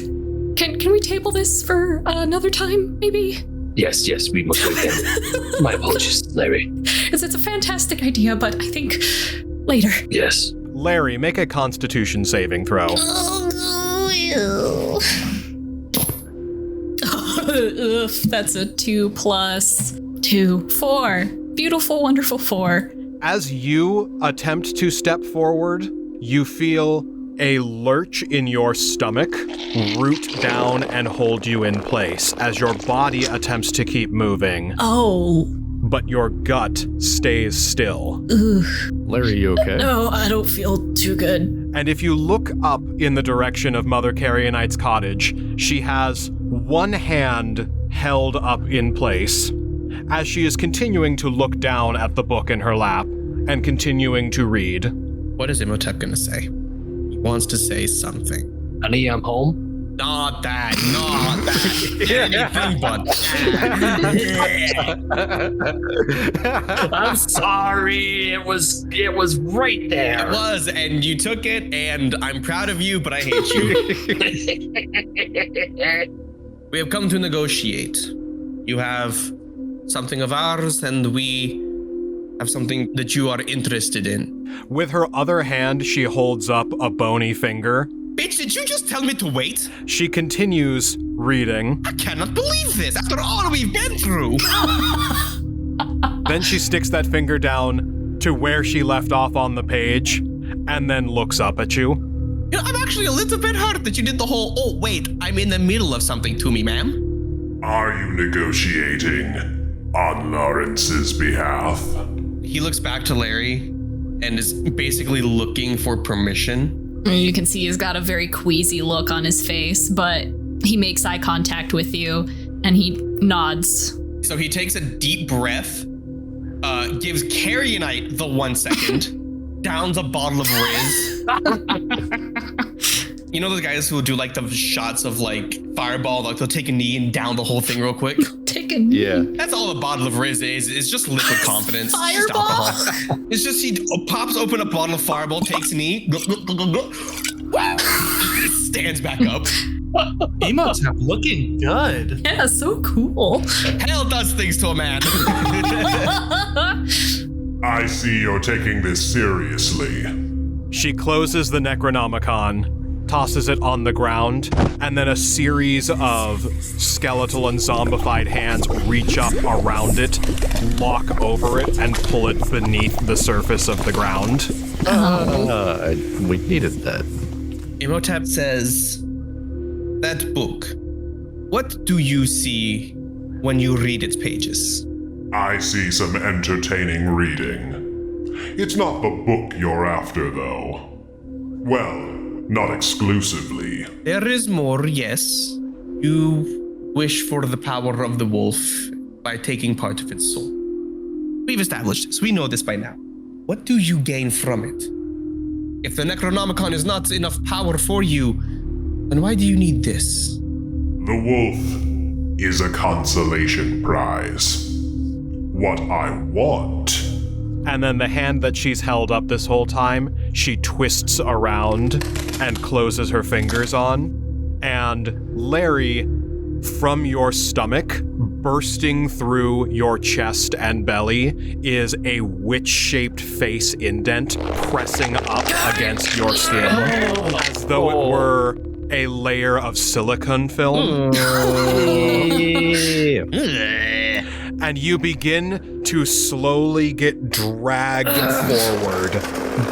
can we table this for another time, maybe? Yes, we most likely can. My apologies, Larry. Because it's a fantastic idea, but I think later. Yes. Larry, make a Constitution saving throw. Oof, that's a 2 + 2, 4. Beautiful, wonderful 4. As you attempt to step forward, you feel a lurch in your stomach root down and hold you in place as your body attempts to keep moving. Oh. But your gut stays still. Ugh. Larry, you okay? No, I don't feel too good. And if you look up in the direction of Mother Carrionite's cottage, she has one hand held up in place as she is continuing to look down at the book in her lap and continuing to read. What is Imhotep gonna say? He wants to say something. Honey, I'm home. Not that. Anything but that. I'm sorry. It was right there. It was, and you took it, and I'm proud of you, but I hate you. We have come to negotiate. You have something of ours, and we have something that you are interested in. With her other hand, she holds up a bony finger. Bitch, did you just tell me to wait? She continues reading. I cannot believe this after all we've been through. Then she sticks that finger down to where she left off on the page and then looks up at you. You know, I'm actually a little bit hurt that you did the whole, oh, wait, I'm in the middle of something to me, ma'am. Are you negotiating on Lawrence's behalf? He looks back to Larry and is basically looking for permission. You can see he's got a very queasy look on his face, but he makes eye contact with you and he nods. So he takes a deep breath, gives Carrionite the 1 second, downs a bottle of Riz. You know those guys who will do like the shots of like Fireball, like they'll take a knee and down the whole thing real quick? Take a knee. Yeah. That's all a bottle of Riz is. It's just liquid confidence. It's just Fireball? alcohol. It's just he pops open a bottle of Fireball, takes a knee, stands back up. Imhotep looking good. Yeah, so cool. Hell does things to a man. I see you're taking this seriously. She closes the Necronomicon, tosses it on the ground, and then a series of skeletal and zombified hands reach up around it, lock over it, and pull it beneath the surface of the ground. We needed that. Imhotep says, that book, what do you see when you read its pages? I see some entertaining reading. It's not the book you're after, though. Well, not exclusively. There is more, yes. You wish for the power of the wolf by taking part of its soul. We've established this. We know this by now. What do you gain from it? If the Necronomicon is not enough power for you, then why do you need this? The wolf is a consolation prize. What I want. And then the hand that she's held up this whole time, she twists around and closes her fingers on. And Larry, from your stomach, bursting through your chest and belly, is a witch-shaped face indent pressing up against your skin, as though it were a layer of silicone film. And you begin to slowly get dragged forward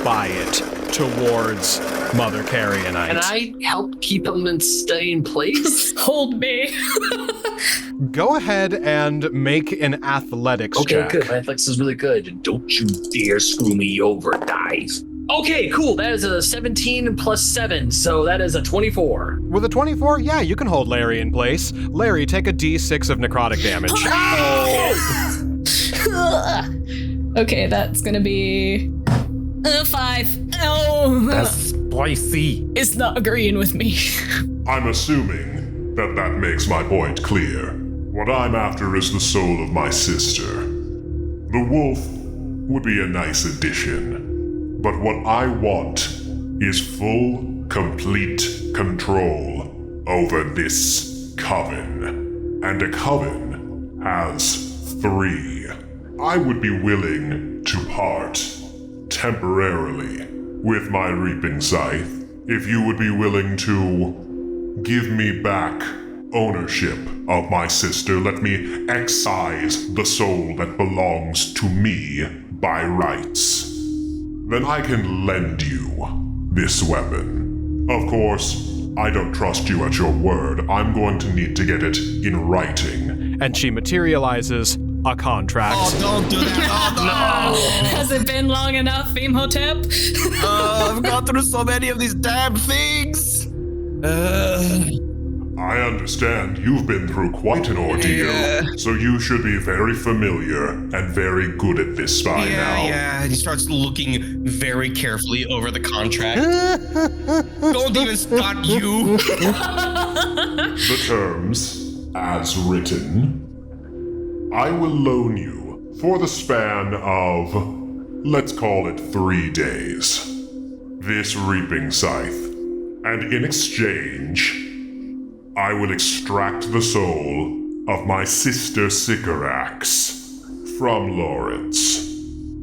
by it towards Mother Carrionite. Can I help keep him and stay in place? Hold me. Go ahead and make an athletics Okay, check. good. My athletics is really good. Don't you dare screw me over, guys. Okay, cool. That is a 17 plus 7, so that is a 24. With a 24, yeah, you can hold Larry in place. Larry, take a d6 of necrotic damage. Okay, that's gonna be 5. Oh, That's spicy. it's not agreeing with me. I'm assuming that makes my point clear. What I'm after is the soul of my sister. The wolf would be a nice addition. But what I want is full, complete control over this coven. And a coven has 3. I would be willing to part temporarily with my reaping scythe if you would be willing to give me back ownership of my sister. Let me excise the soul that belongs to me by rights. Then I can lend you this weapon. Of course, I don't trust you at your word. I'm going to need to get it in writing. And she materializes a contract. Oh, don't do that. Oh, no. Has it been long enough, Imhotep? I've gone through so many of these damn things. I understand you've been through quite an ordeal, so you should be very familiar and very good at this by now. Yeah, and he starts looking very carefully over the contract. Don't even start you. The terms, as written, I will loan you for the span of, let's call it 3 days, this reaping scythe, and in exchange, I will extract the soul of my sister Sycorax from Lawrence,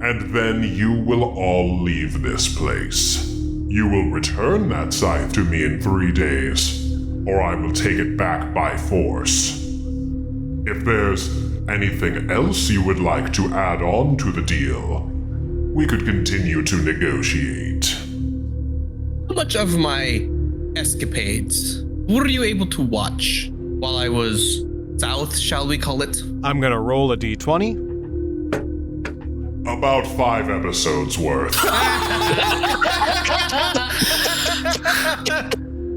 and then you will all leave this place. You will return that scythe to me in 3 days, or I will take it back by force. If there's anything else you would like to add on to the deal, we could continue to negotiate. How much of my escapades were you able to watch while I was south, shall we call it? I'm gonna roll a d20. About 5 episodes worth.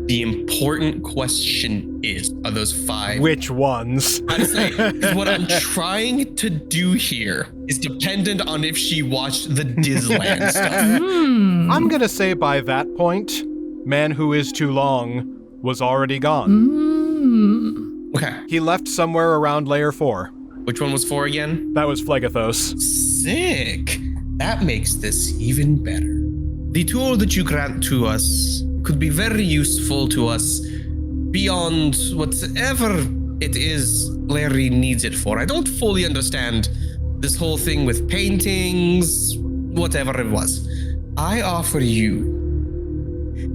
The important question is, are those 5? Which ones? I'd say, 'cause what I'm trying to do here is dependent on if she watched the Disland stuff. I'm gonna say by that point, Man Who Is Too Long was already gone. Okay. He left somewhere around layer 4. Which one was 4 again? That was Phlegathos. Sick. That makes this even better. The tool that you grant to us could be very useful to us beyond whatever it is Larry needs it for. I don't fully understand this whole thing with paintings, whatever it was. I offer you.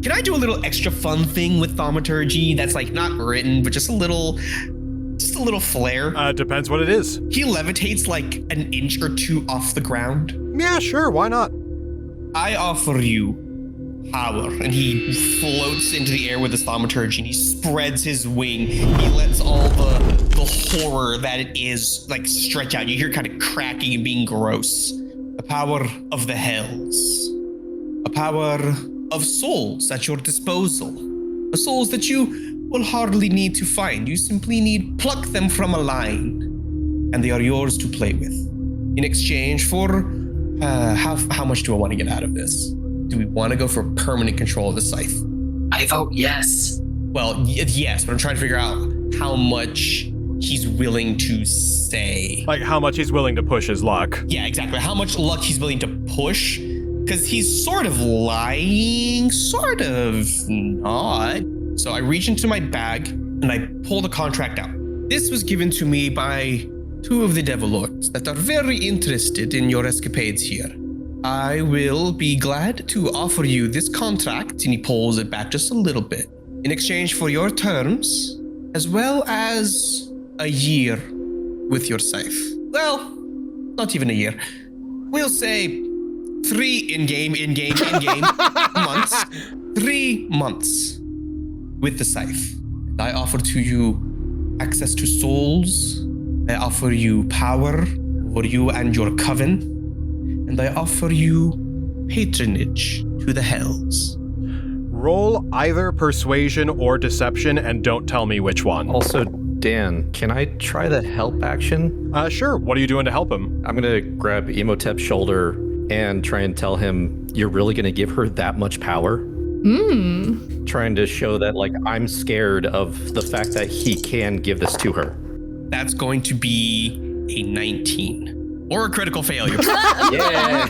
Can I do a little extra fun thing with thaumaturgy that's like not written, but just a little flair? Depends what it is. He levitates like an inch or 2 off the ground. Yeah, sure, why not? I offer you power, and he floats into the air with his thaumaturgy, and he spreads his wing. He lets all the horror that it is like stretch out. You hear kind of cracking and being gross. The power of the hells. A power of souls at your disposal. Souls that you will hardly need to find. You simply need pluck them from a line, and they are yours to play with. In exchange for how much do I want to get out of this? Do we want to go for permanent control of the scythe? I vote yes. Well, yes, but I'm trying to figure out how much he's willing to say. Like how much he's willing to push his luck. Yeah, exactly. How much luck he's willing to push. Because he's sort of lying, sort of not. So I reach into my bag and I pull the contract out. This was given to me by 2 of the Devil Lords that are very interested in your escapades here. I will be glad to offer you this contract, and he pulls it back just a little bit, in exchange for your terms, as well as a year with your scythe. Well, not even a year. We'll say 3 in-game months. 3 months with the scythe. And I offer to you access to souls. I offer you power for you and your coven. And I offer you patronage to the hells. Roll either persuasion or deception and don't tell me which one. Also, Dan, can I try the help action? Sure. What are you doing to help him? I'm gonna grab Imhotep's shoulder and try and tell him, you're really gonna give her that much power? Trying to show that, like, I'm scared of the fact that he can give this to her. That's going to be a 19. Or a critical failure. Yeah.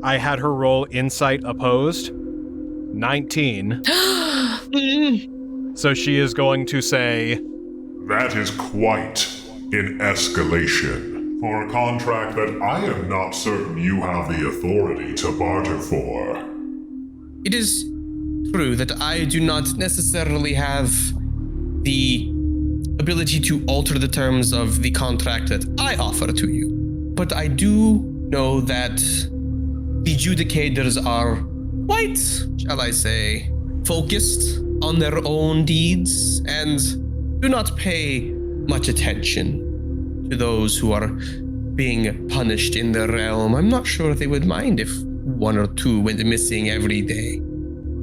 I had her roll insight opposed. 19. So she is going to say, That is quite an escalation for a contract that I am not certain you have the authority to barter for. It is true that I do not necessarily have the ability to alter the terms of the contract that I offer to you. But I do know that the judicators are quite, shall I say, focused on their own deeds and do not pay much attention to those who are being punished in the realm. I'm not sure they would mind if one or two went missing every day.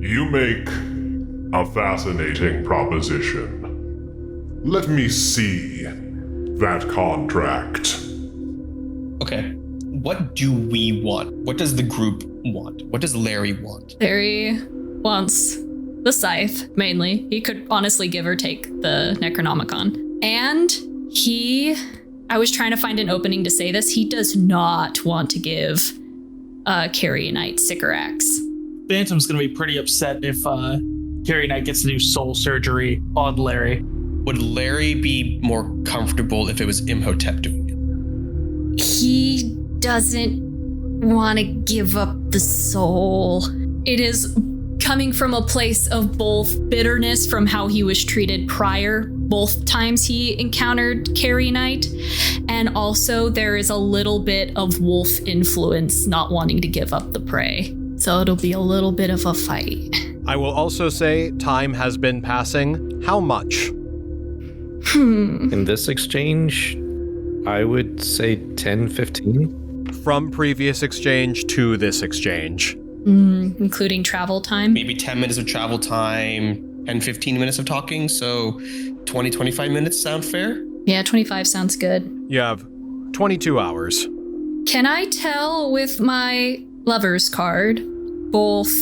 You make a fascinating proposition. Let me see that contract. Okay, what do we want? What does the group want? What does Larry want? Larry wants the scythe, mainly. He could honestly give or take the Necronomicon. And I was trying to find an opening to say this, he does not want to give Carrionite Sycorax. Phantom's going to be pretty upset if Carrionite gets to do soul surgery on Larry. Would Larry be more comfortable if it was Imhotep doing it? He doesn't want to give up the soul. It is coming from a place of both bitterness from how he was treated prior, both times he encountered Carrionite, and also there is a little bit of wolf influence not wanting to give up the prey. So it'll be a little bit of a fight. I will also say time has been passing. How much? In this exchange, I would say 10, 15. From previous exchange to this exchange. Including travel time? Maybe 10 minutes of travel time and 15 minutes of talking, so 20, 25 minutes sound fair? Yeah, 25 sounds good. You have 22 hours. Can I tell with my lover's card both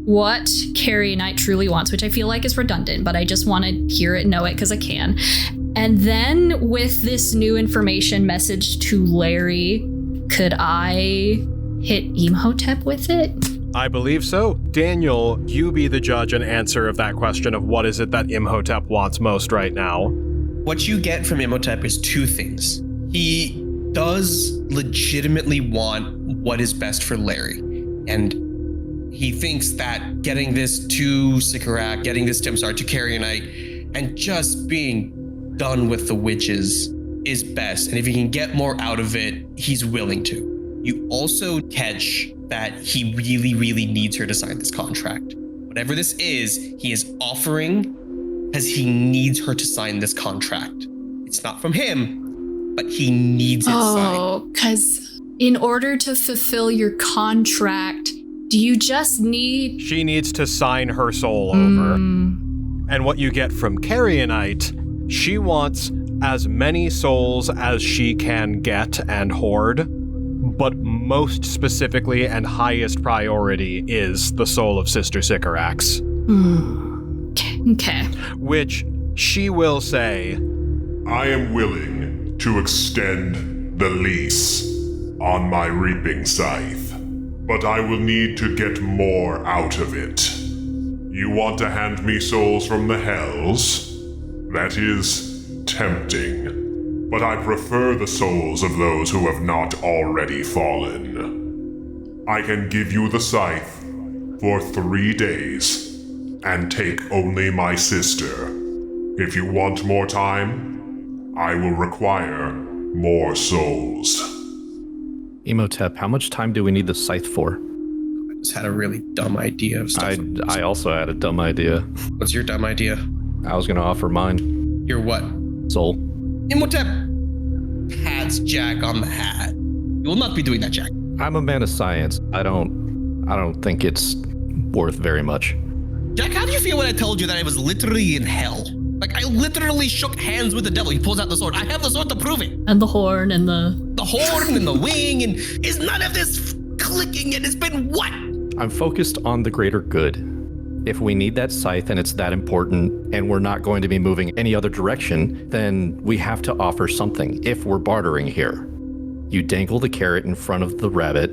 what Carrionite truly wants, which I feel like is redundant, but I just want to hear it and know it because I can. And then with this new information message to Larry, could I hit Imhotep with it? I believe so. Daniel, you be the judge and answer of that question of what is it that Imhotep wants most right now. What you get from Imhotep is two things. He does legitimately want what is best for Larry. And he thinks that getting this to Sycorax, getting this to Carrionite, and just being done with the witches is best. And if he can get more out of it, he's willing to. You also catch that he really, really needs her to sign this contract. Whatever this is, he is offering because he needs her to sign this contract. It's not from him, but he needs it signed. Oh, because in order to fulfill your contract, do you just need... She needs to sign her soul over. And what you get from Carrionite, she wants as many souls as she can get and hoard, but most specifically and highest priority is the soul of Sister Sycorax. Okay. Which she will say, I am willing to extend the lease on my reaping scythe, but I will need to get more out of it. You want to hand me souls from the hells? That is tempting, but I prefer the souls of those who have not already fallen. I can give you the scythe for 3 days and take only my sister. If you want more time, I will require more souls. Imhotep, how much time do we need the scythe for? I just had a really dumb idea of stuff. I also had a dumb idea. What's your dumb idea? I was going to offer mine. Your what? Soul. Imhotep pats Jack on the hat. You will not be doing that, Jack. I'm a man of science. I don't think it's worth very much. Jack, how do you feel when I told you that I was literally in hell? Like, I literally shook hands with the devil. He pulls out the sword. I have the sword to prove it. And the horn and the horn and the wing, and is none of this clicking, and it's been what? I'm focused on the greater good. If we need that scythe and it's that important and we're not going to be moving any other direction, then we have to offer something if we're bartering here. You dangle the carrot in front of the rabbit,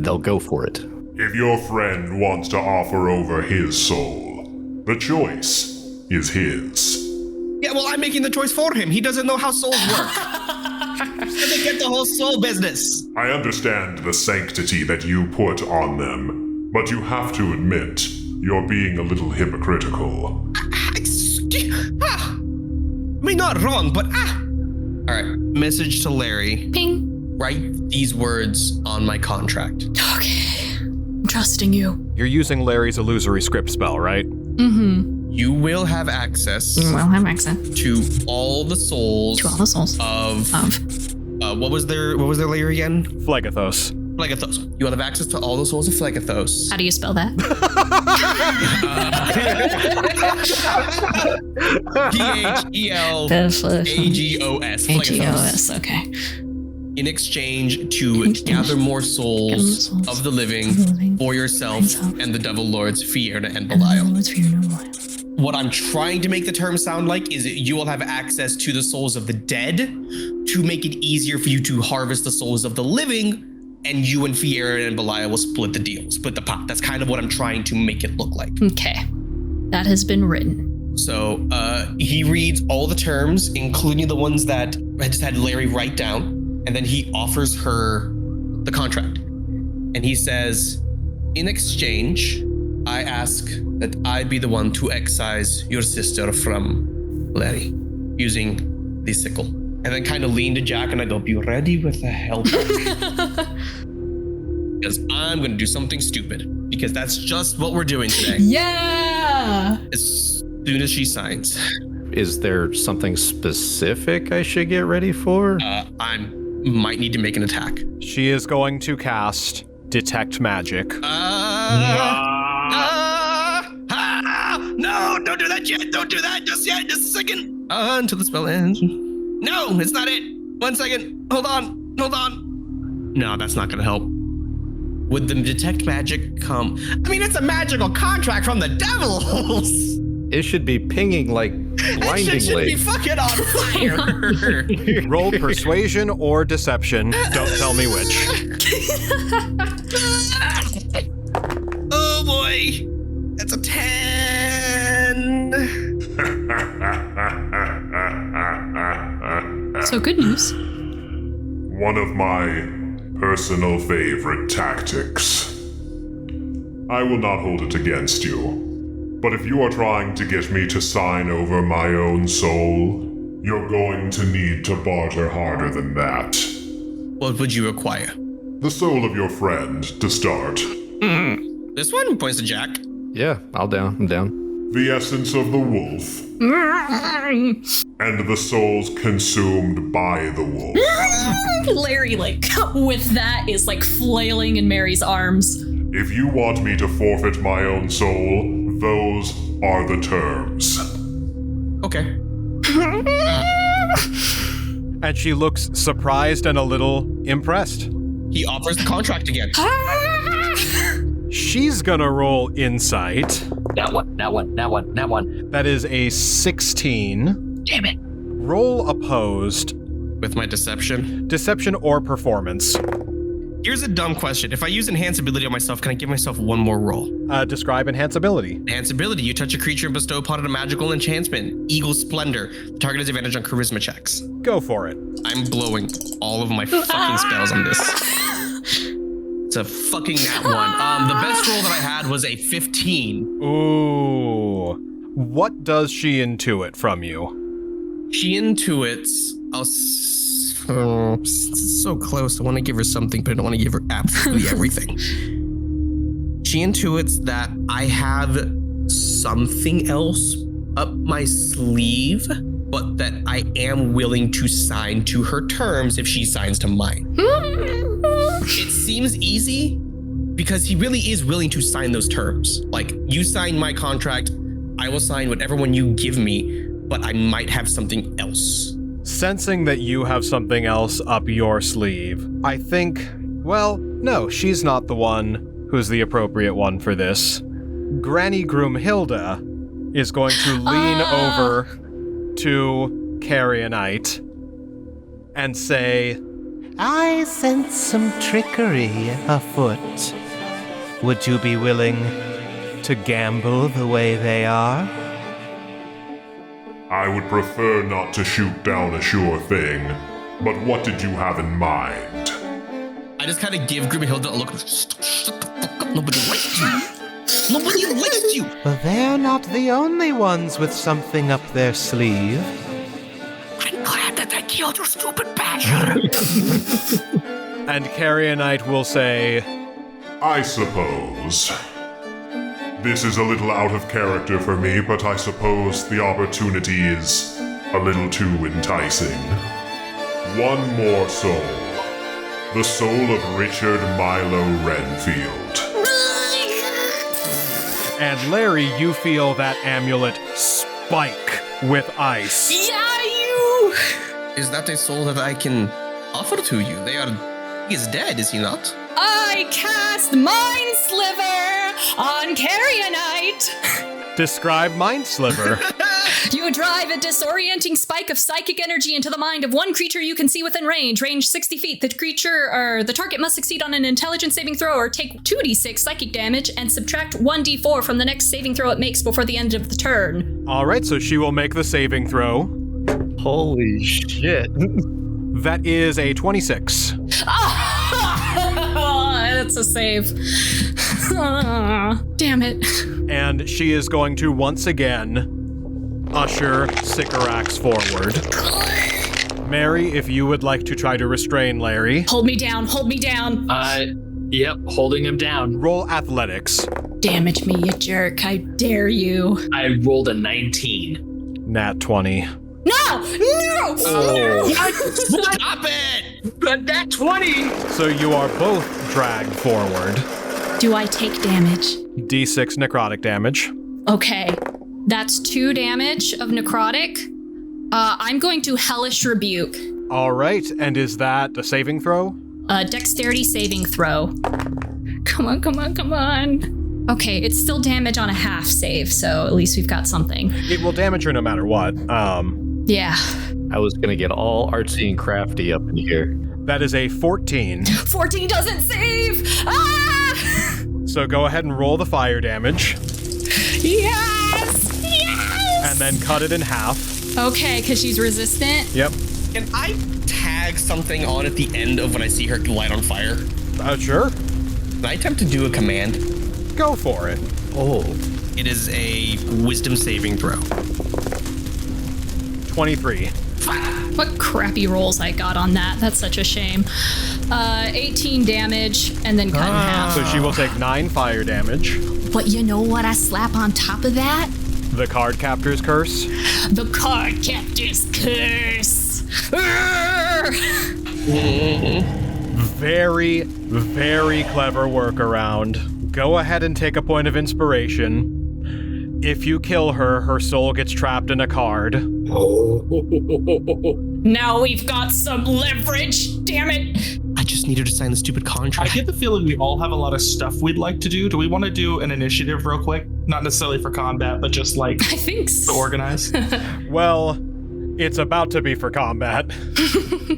they'll go for it. If your friend wants to offer over his soul, the choice is his. Yeah, well, I'm making the choice for him. He doesn't know how souls work. He's gonna get the whole soul business. I understand the sanctity that you put on them, but you have to admit, you're being a little hypocritical. I mean, not wrong, but All right, message to Larry. ping. Write these words on my contract. Okay. I'm trusting you. You're using Larry's illusory script spell, right? Mm-hmm. You will have access We'll have access to all the souls of what was their layer again? Phlegathos. Phlegathos. You will have access to all the souls of Phlegathos. How do you spell that? P-H-E-L-A-G-O-S. A-G-O-S, okay. In exchange to gather more souls of the living for yourself and the Devil Lords Fierna and Belial. What I'm trying to make the term sound like is that you will have access to the souls of the dead to make it easier for you to harvest the souls of the living, and you and Fierna and Belial will split the deal, split the pot. That's kind of what I'm trying to make it look like. Okay. That has been written. So he reads all the terms, including the ones that I just had Larry write down. And then he offers her the contract. And he says, in exchange, I ask that I be the one to excise your sister from Larry using the sickle. And then kind of lean to Jack and I go, be ready with the help. Because I'm going to do something stupid. Because that's just what we're doing today. Yeah! As soon as she signs. Is there something specific I should get ready for? Might need to make an attack. She is going to cast Detect Magic. No, don't do that yet. Don't do that just yet. Just a second. Until the spell ends. No, it's not it. 1 second. Hold on. No, that's not going to help. Would the Detect Magic come? I mean, it's a magical contract from the devils. It should be pinging like blindingly. It should be fucking on fire. Roll Persuasion or Deception. Don't tell me which. Oh boy. That's a 10. So good news. One of my personal favorite tactics. I will not hold it against you. But if you are trying to get me to sign over my own soul, you're going to need to barter harder than that. What would you require? The soul of your friend, to start. This one points to Jack. Yeah, I'm down. The essence of the wolf. And the souls consumed by the wolf. Larry, with that, is flailing in Mary's arms. If you want me to forfeit my own soul, those are the terms. Okay. And she looks surprised and a little impressed. He offers the contract again. She's gonna roll Insight. That one. That is a 16. Damn it. Roll Opposed. With my deception. Deception or Performance. Here's a dumb question. If I use Enhance Ability on myself, can I give myself one more roll? Describe Enhance Ability. Enhance Ability. You touch a creature and bestow upon it a magical enchantment. Eagle Splendor. The target has advantage on charisma checks. Go for it. I'm blowing all of my fucking spells on this. It's a fucking nat one. The best roll that I had was a 15. Ooh. What does she intuit from you? She intuits. So close. I want to give her something, but I don't want to give her absolutely everything. She intuits that I have something else up my sleeve, but that I am willing to sign to her terms if she signs to mine. It seems easy because he really is willing to sign those terms. You sign my contract, I will sign whatever one you give me, but I might have something else. Sensing that you have something else up your sleeve, I think, no, she's not the one who's the appropriate one for this. Granny Groomhilda is going to lean over to Carrionite and say, I sense some trickery afoot. Would you be willing to gamble the way they are? I would prefer not to shoot down a sure thing, but what did you have in mind? I just kind of give Groomhilda a look. Shut the fuck up. Nobody likes you. Nobody likes you. Well, they're not the only ones with something up their sleeve. I'm glad that I killed your stupid badger. And Carrionite will say, I suppose. This is a little out of character for me, but I suppose the opportunity is a little too enticing. One more soul. The soul of Richard Milo Renfield. And Larry, you feel that amulet spike with ice. Yeah, you! Is that a soul that I can offer to you? He is dead, is he not? I cast Mind Sliver on Carrionite. Describe Mind Sliver. You drive a disorienting spike of psychic energy into the mind of one creature you can see within range 60 feet. The target must succeed on an intelligence saving throw or take 2d6 psychic damage and subtract 1d4 from the next saving throw it makes before the end of the turn. All right, so she will make the saving throw. Holy shit. That is a 26. That's a save. Damn it. And she is going to once again usher Sycorax forward. Mary, if you would like to try to restrain Larry. Hold me down. Yep, holding him down. Roll athletics. Damage me, you jerk. I dare you. I rolled a 19. Nat 20. No! Oh. Stop it! But that 20! So you are both dragged forward. Do I take damage? D6 necrotic damage. Okay. That's 2 damage of necrotic. I'm going to Hellish Rebuke. All right, and is that a saving throw? Dexterity saving throw. Come on. Okay, it's still damage on a half save, so at least we've got something. It will damage her no matter what. Yeah. I was going to get all artsy and crafty up in here. That is a 14. 14 doesn't save! Ah! So go ahead and roll the fire damage. Yes! And then cut it in half. Okay, because she's resistant. Yep. Can I tag something on at the end of when I see her light on fire? Sure. Can I attempt to do a command? Go for it. Oh. It is a wisdom saving throw. 23. What crappy rolls I got on that. That's such a shame. 18 damage and then cut in half. So she will take 9 fire damage. But you know what I slap on top of that? The Card Captor's Curse. The Card Captor's Curse. Very, very clever workaround. Go ahead and take a point of inspiration. If you kill her, her soul gets trapped in a card. Now we've got some leverage, damn it. I just need her to sign the stupid I contract. get the feeling we all have a lot of stuff we'd like to do. Do we want to do an initiative real quick? Not necessarily for combat, but just like I think to so. organize. Well, it's about to be for combat.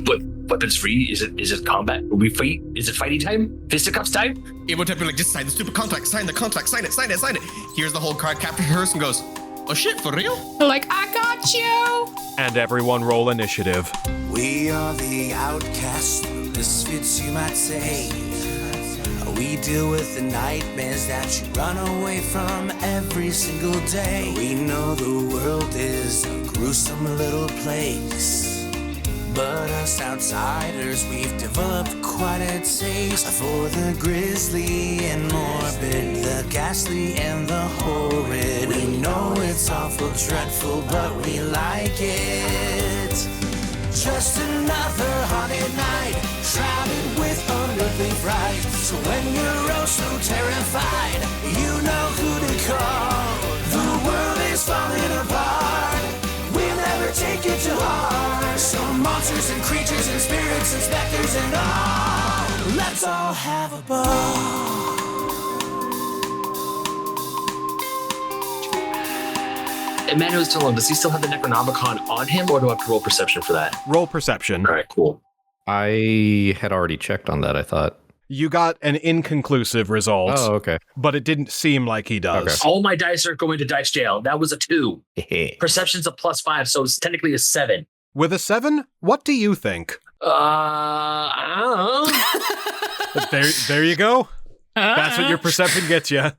But weapons free? Is it combat? Are we fight? Is it fighting time? Fisticuffs time? Imhotep be like, just sign the stupid contract, sign the contract, sign it. Here's the whole card capture person goes, oh shit, for real? Like, I got you. And everyone roll initiative. We are the outcasts, the misfits you might say. We deal with the nightmares that you run away from every single day. We know the world is a gruesome little place, but us outsiders, we've developed quite a taste for the grisly and morbid, the ghastly and the horrid. We know it's awful, dreadful, but we like it. Just another haunted night, shrouded with unearthly fright. So when you're oh so terrified, you know who to call. The world is falling apart, we'll never take it to heart. Some monsters and creatures and spirits and specters and all, let's all have a ball. Emmanuel's still on. Does he still have the Necronomicon on him, or do I have to roll perception for that? Roll perception. All right, cool. I had already checked on that, I thought. You got an inconclusive result. Oh, okay. But it didn't seem like he does. Okay. All my dice are going to dice jail. That was a 2. Perception's a +5, so it's technically a 7. With a 7, what do you think? I don't know. There you go. That's what your perception gets you.